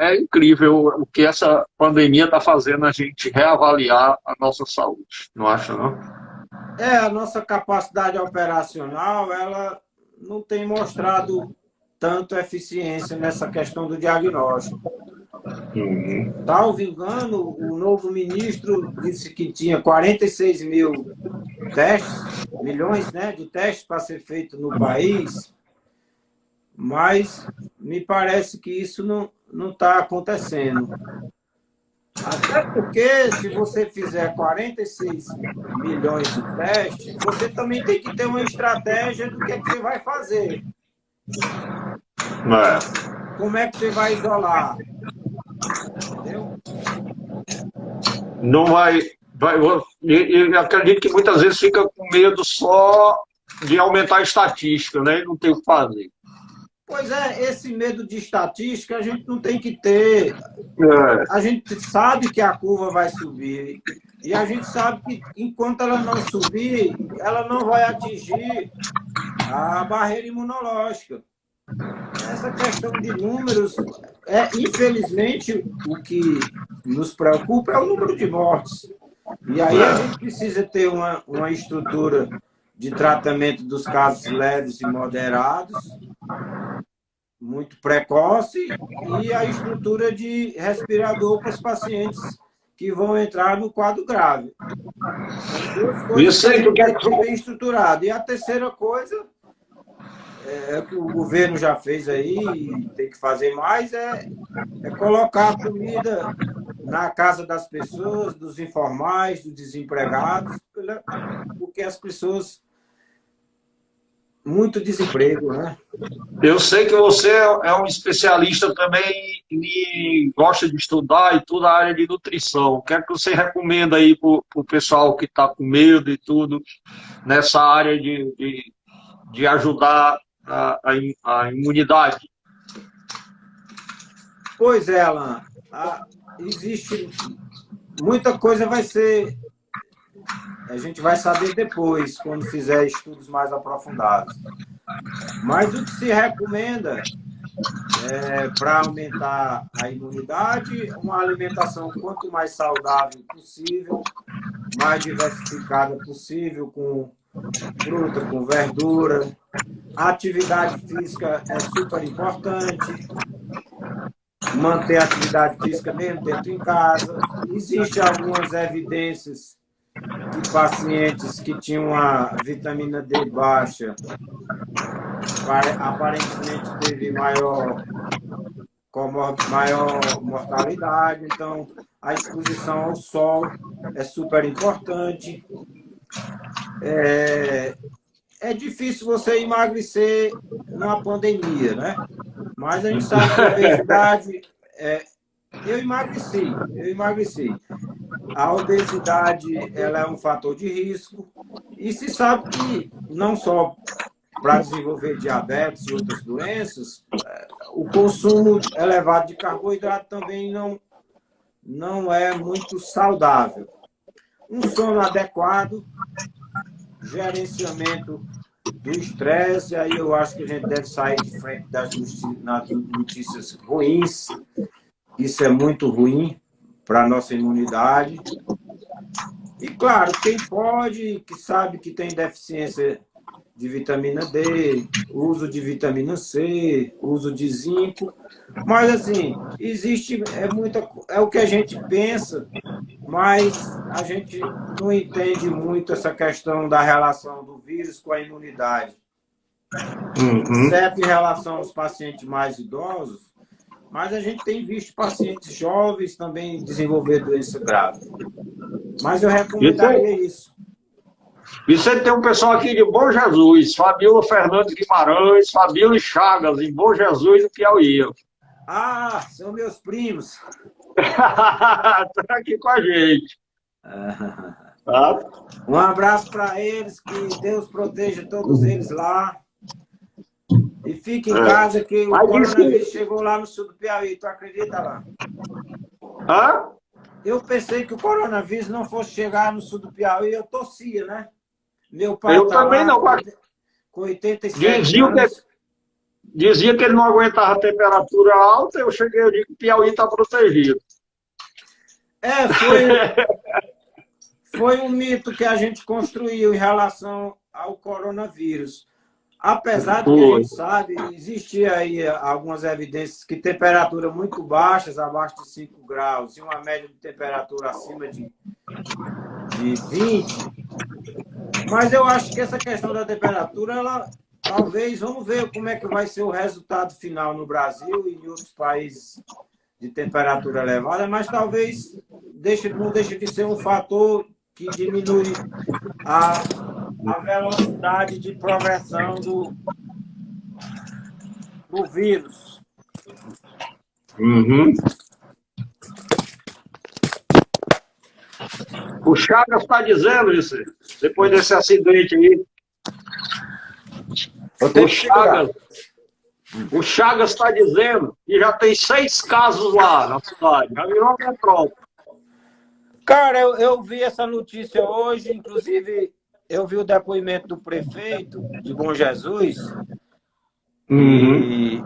É incrível o que essa pandemia está fazendo a gente reavaliar a nossa saúde. Não acha, não? A nossa capacidade operacional, ela não tem mostrado tanto eficiência nessa questão do diagnóstico. Salvo engano, o novo ministro disse que tinha 46 mil milhões, né, de testes para ser feito no país, mas me parece que isso não está acontecendo. Até porque, se você fizer 46 milhões de testes, você também tem que ter uma estratégia do que é que você vai fazer. Como é que você vai isolar? Entendeu? Não vai. Eu acredito que muitas vezes fica com medo só de aumentar a estatística, né? E não tem o que fazer. Pois é, esse medo de estatística a gente não tem que ter. A gente sabe que a curva vai subir. E a gente sabe que enquanto ela não subir, ela não vai atingir a barreira imunológica. Essa questão de números, infelizmente, o que nos preocupa é o número de mortes. E aí a gente precisa ter uma estrutura de tratamento dos casos leves e moderados, muito precoce, e a estrutura de respirador para os pacientes que vão entrar no quadro grave. São duas coisas que a gente tem que ter bem estruturado. E a terceira coisa, que o governo já fez aí, e tem que fazer mais, é colocar a comida na casa das pessoas, dos informais, dos desempregados, porque as pessoas... Muito desemprego, né? Eu sei que você é um especialista também e gosta de estudar e toda a área de nutrição. O que é que você recomenda aí para o pessoal que está com medo e tudo, nessa área de ajudar a imunidade? Pois é, Alan. Existe muita coisa, a gente vai saber depois, quando fizer estudos mais aprofundados. Mas o que se recomenda para aumentar a imunidade, uma alimentação quanto mais saudável possível, mais diversificada possível, com fruta, com verdura. A atividade física é super importante. Manter a atividade física mesmo dentro de casa. Existem algumas evidências de pacientes que tinham a vitamina D baixa, aparentemente teve maior mortalidade. Então, a exposição ao sol é super importante. É difícil você emagrecer numa pandemia, né? Mas a gente sabe que a obesidade... Eu emagreci. A obesidade, ela é um fator de risco, e se sabe que não só para desenvolver diabetes e outras doenças, o consumo elevado de carboidrato também não é muito saudável. Um sono adequado, gerenciamento do estresse, aí eu acho que a gente deve sair de frente das notícias ruins. Isso é muito ruim para a nossa imunidade. E, claro, quem pode, que sabe que tem deficiência de vitamina D, uso de vitamina C, uso de zinco. Mas, assim, é o que a gente pensa, mas a gente não entende muito essa questão da relação do vírus com a imunidade. Exceto em relação aos pacientes mais idosos, mas a gente tem visto pacientes jovens também desenvolver doença grave. Mas eu recomendaria isso. Vicente, tem um pessoal aqui de Bom Jesus, Fabíola Fernandes Guimarães, Fabíola Chagas, em Bom Jesus, no Piauí. São meus primos. Tá aqui com a gente. Tá? Um abraço para eles, que Deus proteja todos eles lá. E fique em casa, que o coronavírus chegou lá no sul do Piauí, tu acredita lá? Hã? Eu pensei que o coronavírus não fosse chegar no sul do Piauí, eu torcia, né? Meu pai Eu também não. com 87 anos. Dizia que ele não aguentava a temperatura alta, eu digo que o Piauí está protegido. Foi um mito que a gente construiu em relação ao coronavírus. Apesar de que a gente sabe, existia aí algumas evidências que temperaturas muito baixas, abaixo de 5 graus, e uma média de temperatura acima de 20. Mas eu acho que essa questão da temperatura, ela talvez, vamos ver como é que vai ser o resultado final no Brasil e em outros países de temperatura elevada, mas talvez não deixe de ser um fator que diminui a velocidade de progressão do vírus. Uhum. O Chagas está dizendo isso, depois desse acidente aí. O Chagas está dizendo que já tem 6 casos lá na cidade, já virou uma metrópole. Cara, eu vi essa notícia hoje, inclusive eu vi o depoimento do prefeito de Bom Jesus. Uhum.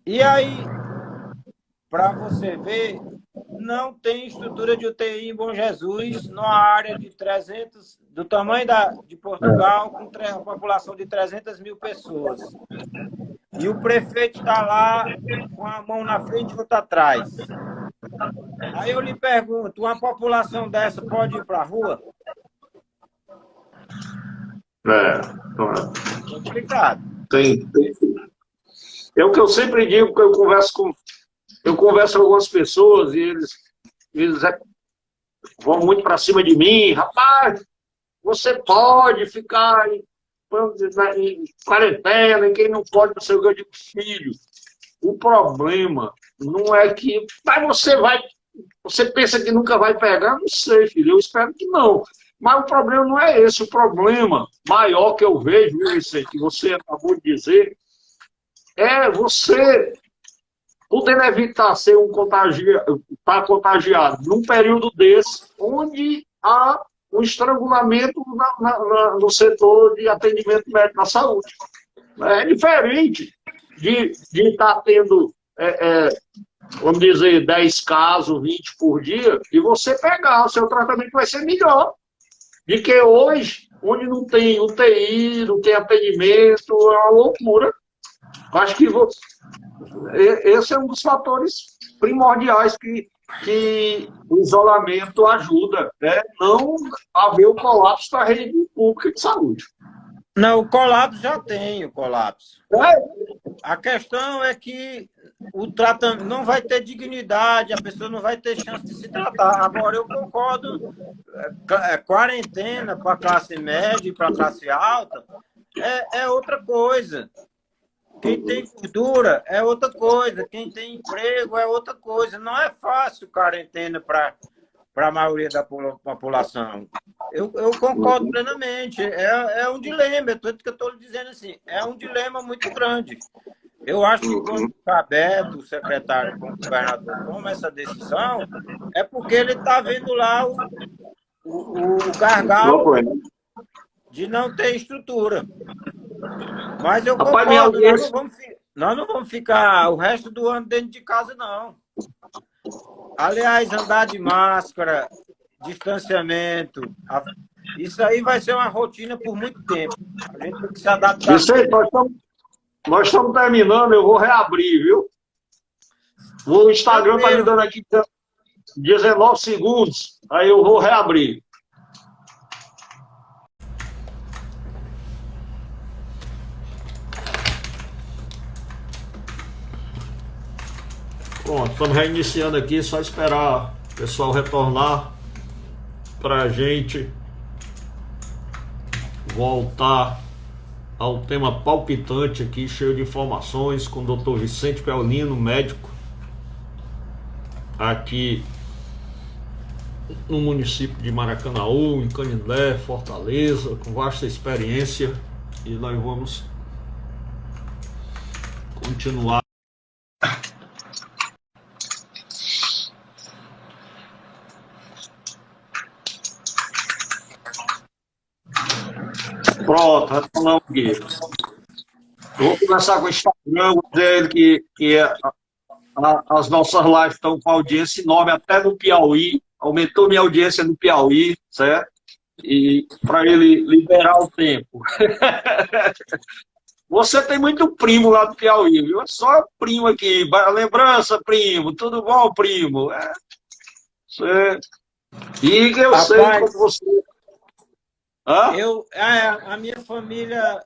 E aí, para você ver, não tem estrutura de UTI em Bom Jesus, numa área de 300, do tamanho de Portugal, com uma população de 300 mil pessoas. E o prefeito está lá com a mão na frente e outra atrás. Aí eu lhe pergunto, uma população dessa pode ir para a rua? Complicado. Tem. É o que eu sempre digo, que eu converso com algumas pessoas e eles vão muito para cima de mim. Rapaz, você pode ficar em quarentena, e quem não pode, não sei o que. Eu digo, filho, o problema não é que... Mas você pensa que nunca vai pegar? Não sei, filho, eu espero que não. Mas o problema não é esse. O problema maior que eu vejo, Vicente, que você acabou de dizer, é você podendo evitar ser estar contagiado num período desse, onde há um estrangulamento no setor de atendimento médico na saúde. É diferente de estar tendo, vamos dizer, 10 casos, 20 por dia, e você pegar, o seu tratamento vai ser melhor de que hoje, onde não tem UTI, não tem atendimento, é uma loucura. Acho que esse é um dos fatores primordiais que o isolamento ajuda, né? Não haver o colapso da rede pública de saúde. Não, o colapso já tem, o colapso. A questão é que o tratamento não vai ter dignidade, a pessoa não vai ter chance de se tratar. Agora, eu concordo, quarentena para a classe média e para a classe alta é outra coisa. Quem tem cultura é outra coisa, quem tem emprego é outra coisa. Não é fácil quarentena para a maioria da população. Eu concordo plenamente. É um dilema, tanto que eu estou dizendo assim, é um dilema muito grande. Eu acho que quando o Cabeto, o secretário, como governador, toma essa decisão, é porque ele está vendo lá o gargalo de não ter estrutura. Mas eu concordo, nós não vamos ficar o resto do ano dentro de casa, não. Aliás, andar de máscara, distanciamento, isso aí vai ser uma rotina por muito tempo. A gente tem que se adaptar. Vicente, nós estamos terminando, eu vou reabrir, viu? O Instagram está me dando aqui 19 segundos, aí eu vou reabrir. Pronto, estamos reiniciando aqui, só esperar o pessoal retornar para a gente voltar ao tema palpitante aqui, cheio de informações, com o Dr. Vicente Peolino, médico, aqui no município de Maracanaú, em Canindé, Fortaleza, com vasta experiência, e nós vamos continuar. Pronto, retornamos aqui. Eu vou começar com o Instagram, vou dizer que as nossas lives estão com audiência enorme, até no Piauí, aumentou minha audiência no Piauí, certo? E para ele liberar o tempo. Você tem muito primo lá do Piauí, viu? É só primo aqui. Lembrança, primo. Tudo bom, primo? Você... E eu Rapaz, sei como você... A minha família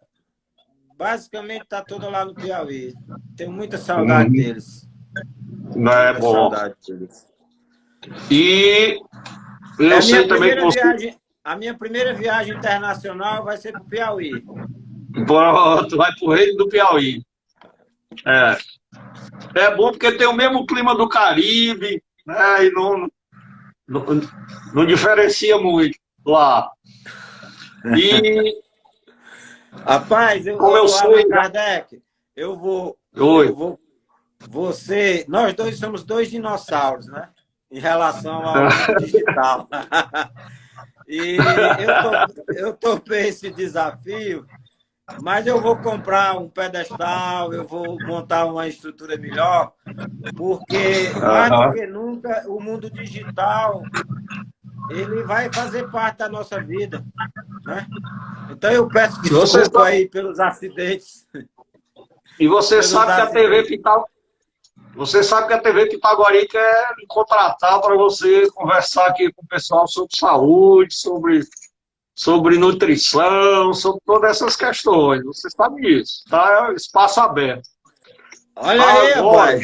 basicamente está toda lá no Piauí. Tenho muita saudade deles. Não é muita bom. Saudade deles. E eu sei também que você... A minha primeira viagem internacional vai ser para o Piauí. Pronto, vai para o reino do Piauí. É bom porque tem o mesmo clima do Caribe, né? E não diferencia muito lá. E... Rapaz, Allan Kardec, nós dois somos dois dinossauros, né? Em relação ao digital. E eu topei esse desafio, mas eu vou comprar um pedestal, eu vou montar uma estrutura melhor, porque mais do que nunca o mundo digital ele vai fazer parte da nossa vida, né? Então eu peço desculpa aí pelos acidentes. E você sabe que a TV Você sabe que a TV Pitaguari quer me contratar para você conversar aqui com o pessoal sobre saúde, sobre nutrição, sobre todas essas questões. Você sabe disso, tá? Espaço aberto. Olha aí, rapaz.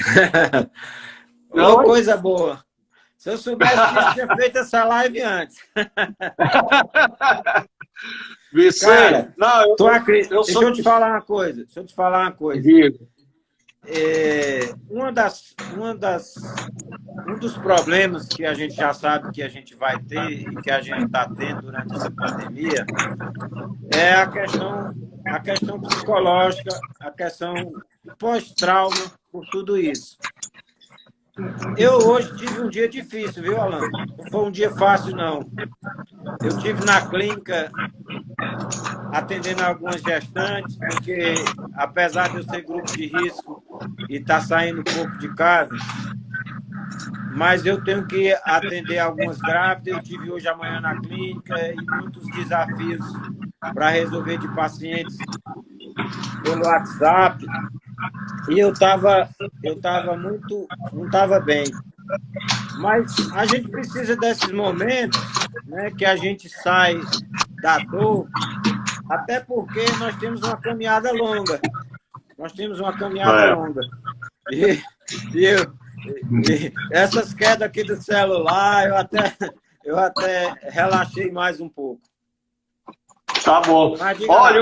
Uma coisa boa. Se eu soubesse que eu tinha feito essa live antes. Vicente, cara, deixa eu te falar uma coisa. Digo. Um dos problemas que a gente já sabe que a gente vai ter e que a gente está tendo durante essa pandemia é a questão psicológica, a questão pós-trauma por tudo isso. Eu hoje tive um dia difícil, viu, Alan? Não foi um dia fácil, não. Eu estive na clínica atendendo algumas gestantes, porque apesar de eu ser grupo de risco e estar saindo pouco de casa, mas eu tenho que atender algumas grávidas. Eu tive hoje amanhã na clínica e muitos desafios para resolver de pacientes pelo WhatsApp. E não estava bem. Mas a gente precisa desses momentos, né, que a gente sai da dor, até porque nós temos uma caminhada longa. E essas quedas aqui do celular, eu até relaxei mais um pouco. Tá bom. Olha,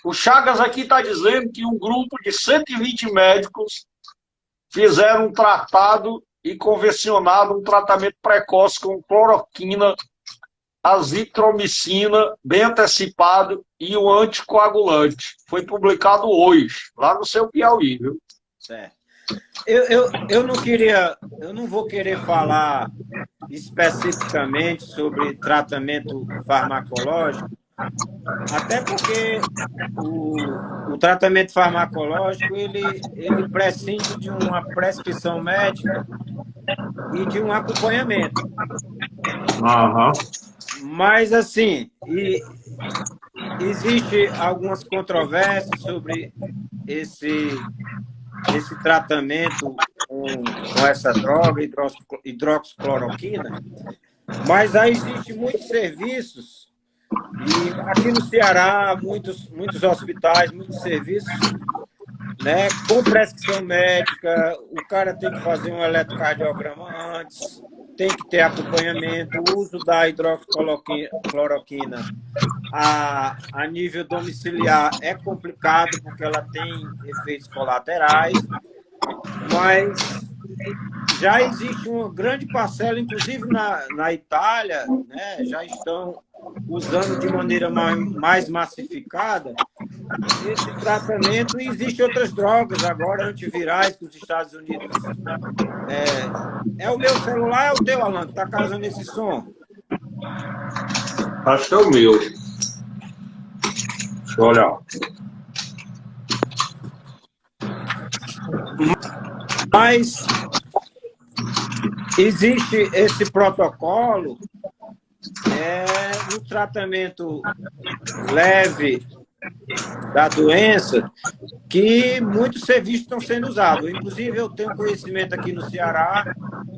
o Chagas aqui está dizendo que um grupo de 120 médicos fizeram um tratado e convencionaram um tratamento precoce com cloroquina, azitromicina, bem antecipado, e o anticoagulante. Foi publicado hoje, lá no seu Piauí, viu? Certo. Eu não vou querer falar especificamente sobre tratamento farmacológico, até porque o tratamento farmacológico ele prescinde de uma prescrição médica e de um acompanhamento. Mas, assim, existe algumas controvérsias sobre esse tratamento com essa droga, hidroxicloroquina, mas aí existem muitos serviços, e aqui no Ceará, muitos hospitais, muitos serviços, né, com prescrição médica. O cara tem que fazer um eletrocardiograma antes, tem que ter acompanhamento. O uso da hidroxicloroquina a nível domiciliar é complicado, porque ela tem efeitos colaterais, mas já existe uma grande parcela, inclusive na Itália, né, já estão usando de maneira mais massificada esse tratamento, e existem outras drogas agora, antivirais, que os Estados Unidos... É o meu celular, é o teu, Alan, que está causando esse som? Acho que é o meu. Deixa eu olhar. Mas existe esse protocolo no tratamento leve da doença, que muitos serviços estão sendo usados. Inclusive, eu tenho conhecimento aqui no Ceará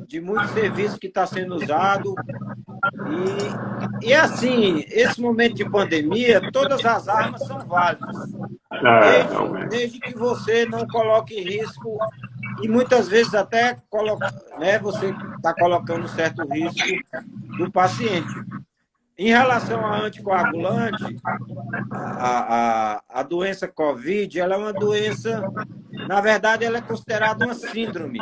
de muitos serviços que estão sendo usados. E assim, esse momento de pandemia, todas as armas são válidas. Desde que você não coloque em risco, e muitas vezes até você está colocando um certo risco do paciente. Em relação a anticoagulante, a doença COVID, ela é uma doença, na verdade, ela é considerada uma síndrome,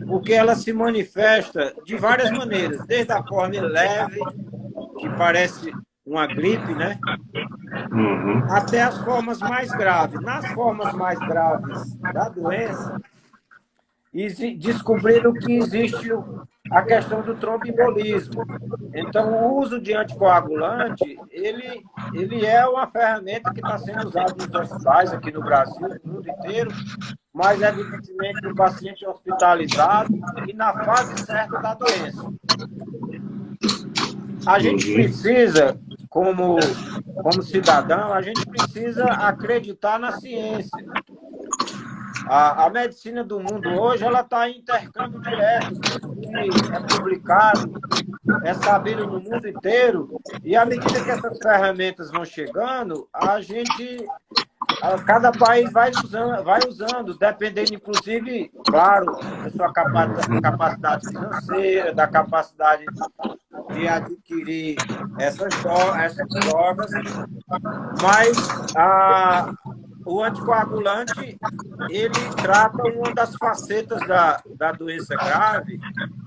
porque ela se manifesta de várias maneiras, desde a forma leve, que parece uma gripe, né? Até as formas mais graves. Nas formas mais graves da doença, descobriram que existe a questão do tromboembolismo. Então, o uso de anticoagulante, ele é uma ferramenta que está sendo usada nos hospitais aqui no Brasil, no mundo inteiro, mas, evidentemente, no paciente hospitalizado e na fase certa da doença. A gente precisa, como cidadão, a gente precisa acreditar na ciência. A medicina do mundo hoje, ela está em intercâmbio direto. Tudo que é publicado é sabido no mundo inteiro. E à medida que essas ferramentas vão chegando, cada país vai usando, dependendo, inclusive, claro, da sua capacidade financeira, da capacidade de adquirir essas drogas. Mas o anticoagulante, ele trata uma das facetas da doença grave,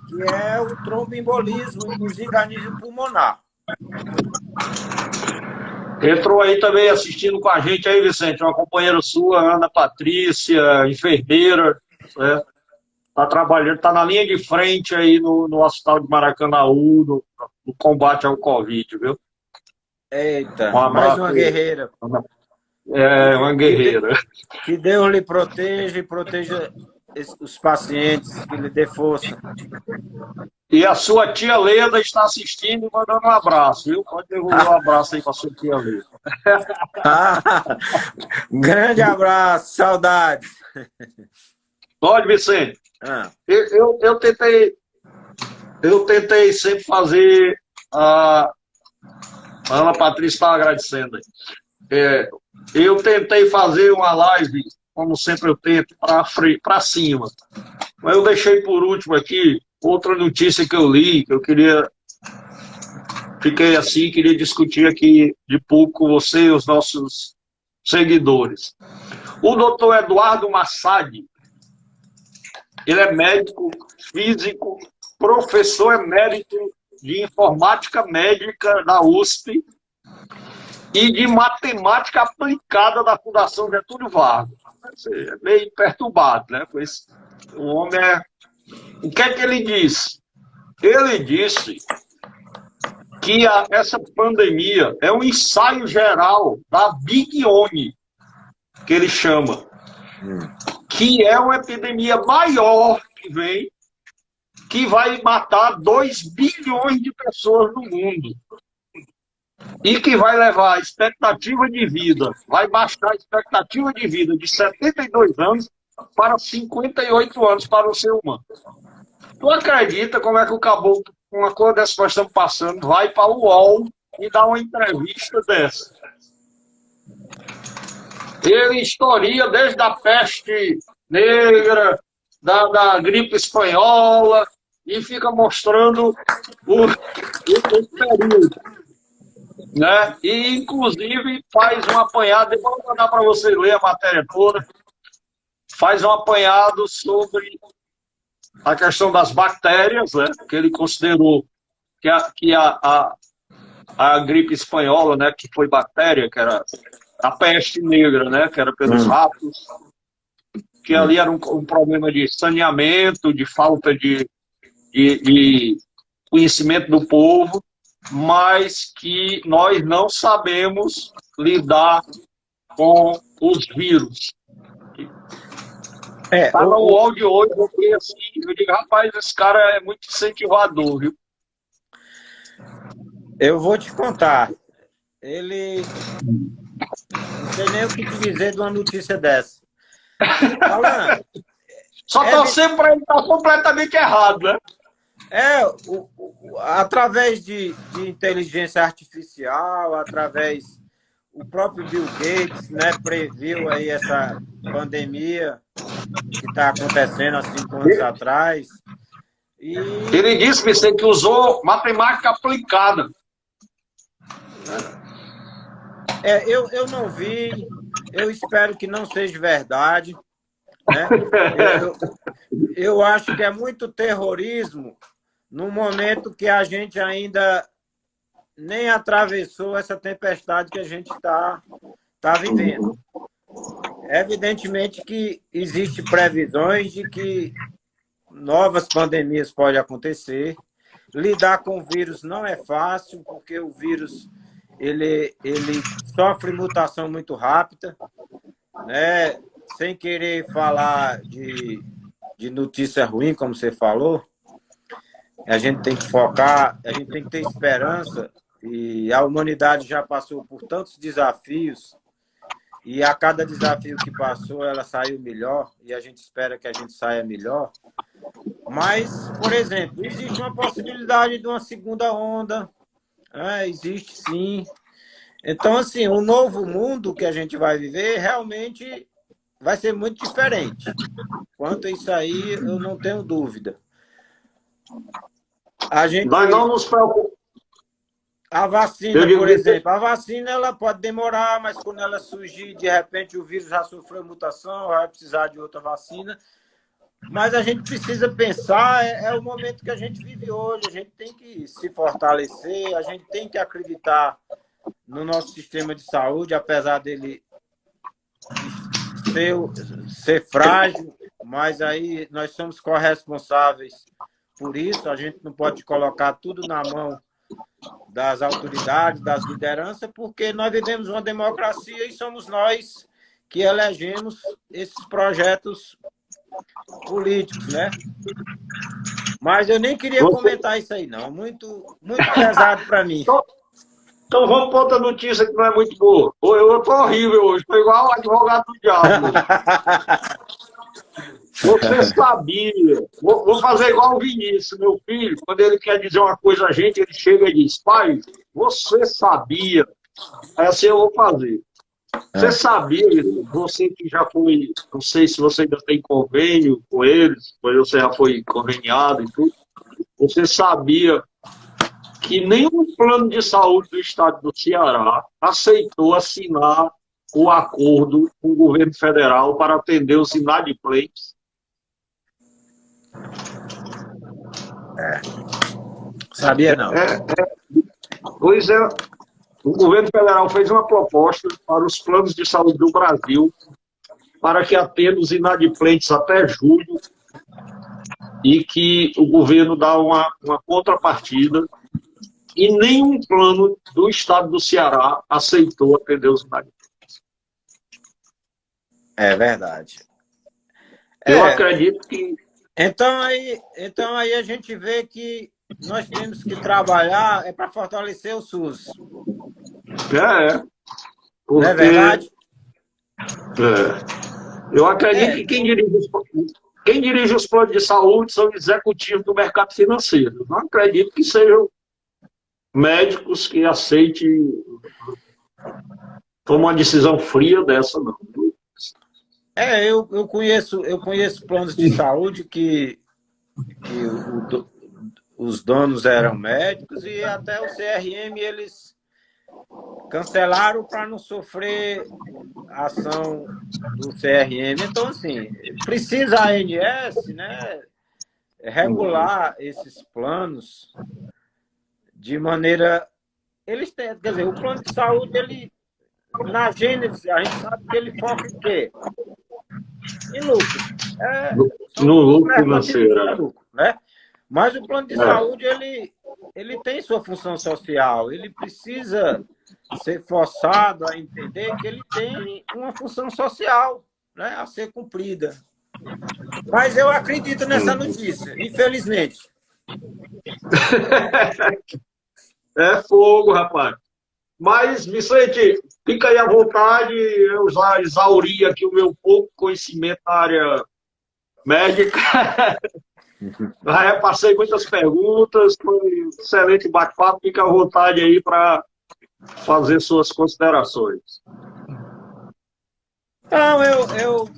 que é o tromboembolismo, inclusive a nível pulmonar. Entrou aí também assistindo com a gente aí, Vicente, uma companheira sua, Ana Patrícia, enfermeira, né? Está trabalhando, está na linha de frente aí no Hospital de Maracanaú, no combate ao Covid, viu? Eita, mais uma guerreira. Uma guerreira. Que Deus lhe proteja e proteja os pacientes, que lhe dê força. E a sua tia Leda está assistindo e mandando um abraço, viu? Pode devolver um abraço aí para a sua tia Leda. Grande abraço, saudades. Olha, Vicente, eu tentei sempre fazer a Ana Patrícia está agradecendo aí. Eu tentei fazer uma live, como sempre eu tento, para cima. Mas eu deixei por último aqui outra notícia que eu li, que eu fiquei assim, queria discutir aqui de pouco com você e os nossos seguidores. O doutor Eduardo Massad, ele é médico, físico, professor emérito de informática médica da USP, e de matemática aplicada da Fundação Getúlio Vargas. É meio perturbado, né? O homem O que é que ele disse? Ele disse que essa pandemia é um ensaio geral da Big One, que ele chama, que é uma epidemia maior que vem, que vai matar 2 bilhões de pessoas no mundo. E que vai levar a expectativa de vida, vai baixar a expectativa de vida de 72 anos para 58 anos para o ser humano. Tu acredita como é que o caboclo, com uma coisa dessa que nós estamos passando, vai para o UOL e dá uma entrevista dessa? Ele historia desde a peste negra, da gripe espanhola, e fica mostrando o período. Né? E, inclusive, faz um apanhado, eu vou mandar para você ler a matéria toda, faz um apanhado sobre a questão das bactérias, né, que ele considerou que a gripe espanhola, né, que foi bactéria, que era a peste negra, né, que era pelos ratos, que ali era um problema de saneamento, de falta de conhecimento do povo, mas que nós não sabemos lidar com os vírus. Tá no UOL de hoje, eu digo, rapaz, esse cara é muito incentivador, viu? Eu vou te contar. Ele... Não sei nem o que te dizer de uma notícia dessa. Alan, só torcer para ele estar completamente errado, né? Através de inteligência artificial, através... O próprio Bill Gates, né, previu aí essa pandemia que está acontecendo há 5 anos atrás. E... Ele disse, Vicente, que usou matemática aplicada. Eu não vi, eu espero que não seja verdade. Né? Eu acho que é muito terrorismo no momento que a gente ainda nem atravessou essa tempestade que a gente tá vivendo. Evidentemente que existem previsões de que novas pandemias podem acontecer. Lidar com o vírus não é fácil, porque o vírus ele sofre mutação muito rápida, né? Sem querer falar de notícia ruim, como você falou, a gente tem que focar, a gente tem que ter esperança, e a humanidade já passou por tantos desafios, e a cada desafio que passou, ela saiu melhor, e a gente espera que a gente saia melhor. Mas, por exemplo, existe uma possibilidade de uma segunda onda, existe sim. Então, assim, o novo mundo que a gente vai viver realmente vai ser muito diferente. Quanto a isso aí, eu não tenho dúvida. Nós não nos preocupamos. A vacina, por exemplo, a vacina ela pode demorar, mas quando ela surgir, de repente o vírus já sofreu mutação, vai precisar de outra vacina. Mas a gente precisa pensar, é o momento que a gente vive hoje, a gente tem que se fortalecer, a gente tem que acreditar no nosso sistema de saúde, apesar dele ser frágil, mas aí nós somos corresponsáveis por isso, a gente não pode colocar tudo na mão das autoridades, das lideranças, porque nós vivemos uma democracia e somos nós que elegemos esses projetos políticos, né? Mas eu nem queria comentar isso aí, não. Muito pesado para mim. Então vamos para outra notícia que não é muito boa. Eu estou horrível hoje, estou igual o advogado do diabo. Você sabia? Vou fazer igual o Vinícius, meu filho. Quando ele quer dizer uma coisa a gente, ele chega e diz: pai, você sabia? Aí assim eu vou fazer. Você sabia, você que já foi, não sei se você ainda tem convênio com eles, mas você já foi conveniado e tudo, você sabia que nenhum plano de saúde do estado do Ceará aceitou assinar o acordo com o governo federal para atender os inadimplentes? Sabia não. Pois é, o governo federal fez uma proposta para os planos de saúde do Brasil para que atenda os inadimplentes até julho e que o governo dá uma contrapartida, e nenhum plano do estado do Ceará aceitou atender os inadimplentes. É verdade. Eu acredito que... Então aí a gente vê que nós temos que trabalhar para fortalecer o SUS. Porque... Não é verdade? Eu acredito que quem dirige os planos de saúde são executivos do mercado financeiro. Eu não acredito que sejam médicos que aceitem tomar uma decisão fria dessa, não. Eu conheço planos de saúde que os donos eram médicos, e até o CRM eles cancelaram para não sofrer ação do CRM. Então, assim, precisa a ANS, né, regular esses planos de maneira... Eles têm, quer dizer, o plano de saúde, ele, na gênese, a gente sabe que ele foca em quê? Em lucro. São No os lucro mercantilistas de financeiro. lucro, né? Mas o plano de saúde, ele tem sua função social. Ele precisa ser forçado a entender que ele tem uma função social, né, a ser cumprida. Mas eu acredito nessa notícia, infelizmente. É fogo, rapaz. Mas, Vicente, fica aí à vontade. Eu já exauri aqui o meu pouco conhecimento na área médica. Já repassei muitas perguntas. Foi um excelente bate-papo. Fica à vontade aí para fazer suas considerações. Então,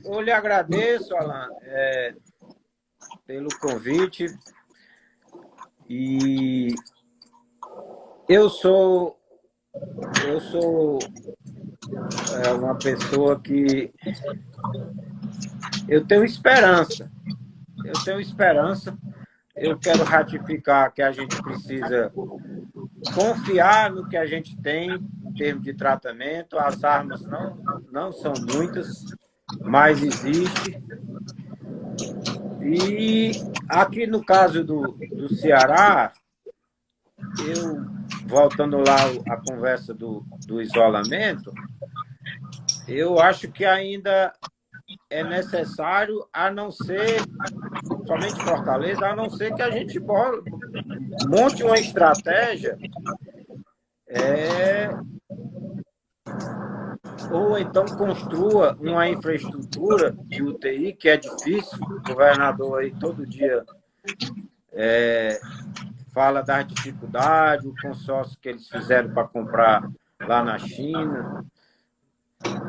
eu lhe agradeço, Alan, pelo convite. E eu sou uma pessoa que eu tenho esperança. Eu quero ratificar que a gente precisa confiar no que a gente tem em termos de tratamento. As armas não são muitas, mas existe. E aqui no caso do Ceará, voltando lá à conversa do isolamento, eu acho que ainda é necessário, a não ser, somente Fortaleza, a não ser que a gente monte uma estratégia, ou então construa uma infraestrutura de UTI, que é difícil. O governador aí todo dia fala das dificuldades, o consórcio que eles fizeram para comprar lá na China.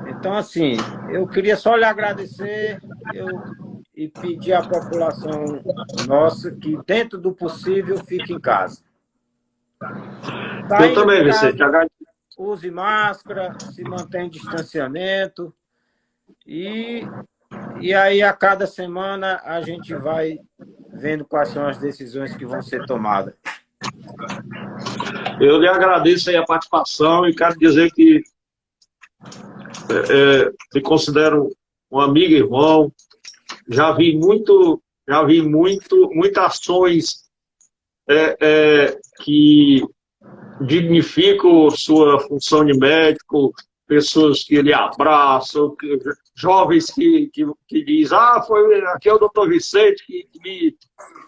Então, assim, eu queria só lhe agradecer e pedir à população nossa que, dentro do possível, fique em casa. Eu também, Vicente. Use máscara, se mantém em distanciamento e aí, a cada semana, a gente vai vendo quais são as decisões que vão ser tomadas. Eu lhe agradeço aí a participação e quero dizer que me considero um amigo e irmão. Já vi muitas ações que dignificam sua função de médico, pessoas que lhe abraçam, jovens que dizem, aqui é o doutor Vicente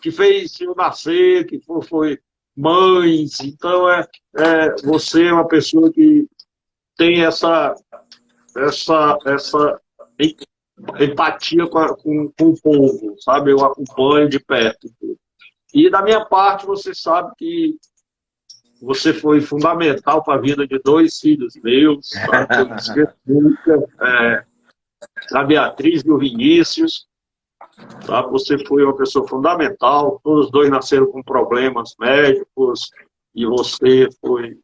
que fez eu nascer, que foi mães. Então, você é uma pessoa que tem essa empatia com o povo, sabe? Eu acompanho de perto. E da minha parte, você sabe que você foi fundamental para a vida de 2 filhos meus, sabe? Eu esqueço nunca, a Beatriz e o Vinícius, sabe? Você foi uma pessoa fundamental, todos os 2 nasceram com problemas médicos e você foi de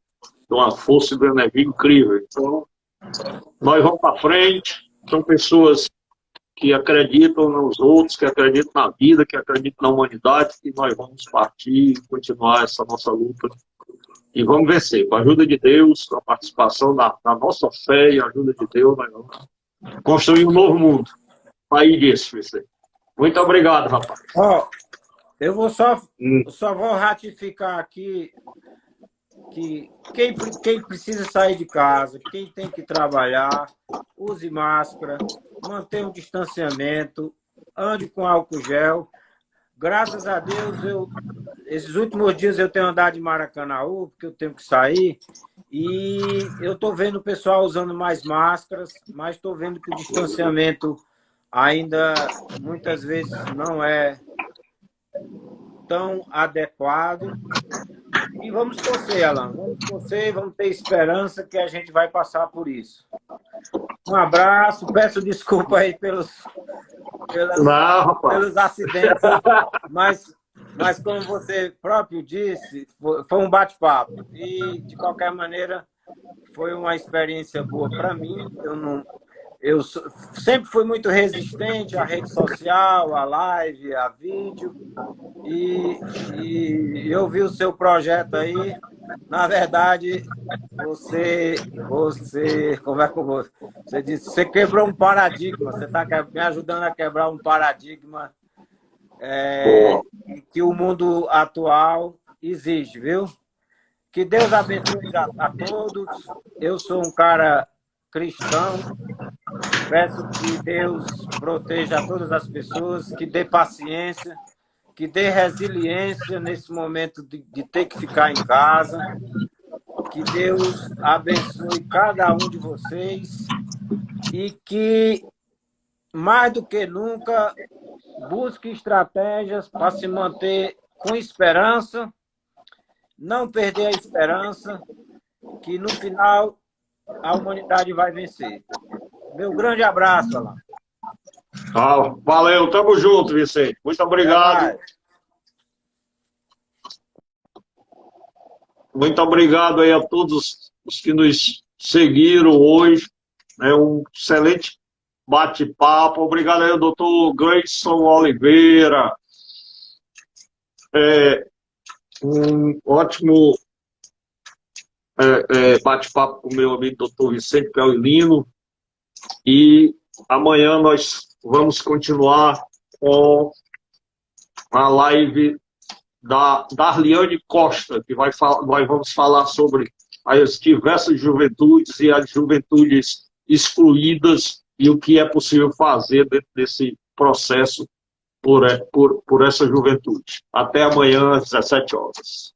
uma força e de uma energia incrível. Então, nós vamos para frente, são pessoas que acreditam nos outros, que acreditam na vida, que acreditam na humanidade, que nós vamos partir e continuar essa nossa luta. E vamos vencer. Com a ajuda de Deus, com a participação da nossa fé e a ajuda de Deus, nós vamos construir um novo mundo. Aí disso, Vicente. Muito obrigado, rapaz. Eu vou só vou ratificar aqui que quem precisa sair de casa, quem tem que trabalhar, use máscara, mantenha um distanciamento, ande com álcool gel. Graças a Deus, esses últimos dias eu tenho andado de Maracanaú, porque eu tenho que sair, e eu estou vendo o pessoal usando mais máscaras, mas estou vendo que o distanciamento ainda muitas vezes não é tão adequado. E vamos torcer, Alan. Vamos torcer, vamos ter esperança que a gente vai passar por isso. Um abraço, peço desculpa aí pelos acidentes, mas como você próprio disse, foi um bate-papo. E, de qualquer maneira, foi uma experiência boa para mim. sempre fui muito resistente à rede social, à live, a vídeo, e eu vi o seu projeto aí. Na verdade, como é que eu vou? Você disse, você quebrou um paradigma, você está me ajudando a quebrar um paradigma que o mundo atual exige, viu? Que Deus abençoe a todos. Eu sou um cara cristão. Peço que Deus proteja todas as pessoas, que dê paciência, que dê resiliência nesse momento de ter que ficar em casa. Que Deus abençoe cada um de vocês e que, mais do que nunca, busque estratégias para se manter com esperança, não perder a esperança, que no final a humanidade vai vencer. Meu grande abraço, Alan. Valeu, tamo junto, Vicente. Muito obrigado. Muito obrigado aí a todos os que nos seguiram hoje. É um excelente bate-papo. Obrigado aí ao doutor Gleison Oliveira. Um ótimo bate-papo com o meu amigo doutor Vicente Paulino. E amanhã nós vamos continuar com a live da Darliane Costa, que nós vamos falar sobre as diversas juventudes e as juventudes excluídas e o que é possível fazer dentro desse processo por essa juventude. Até amanhã às 17 horas.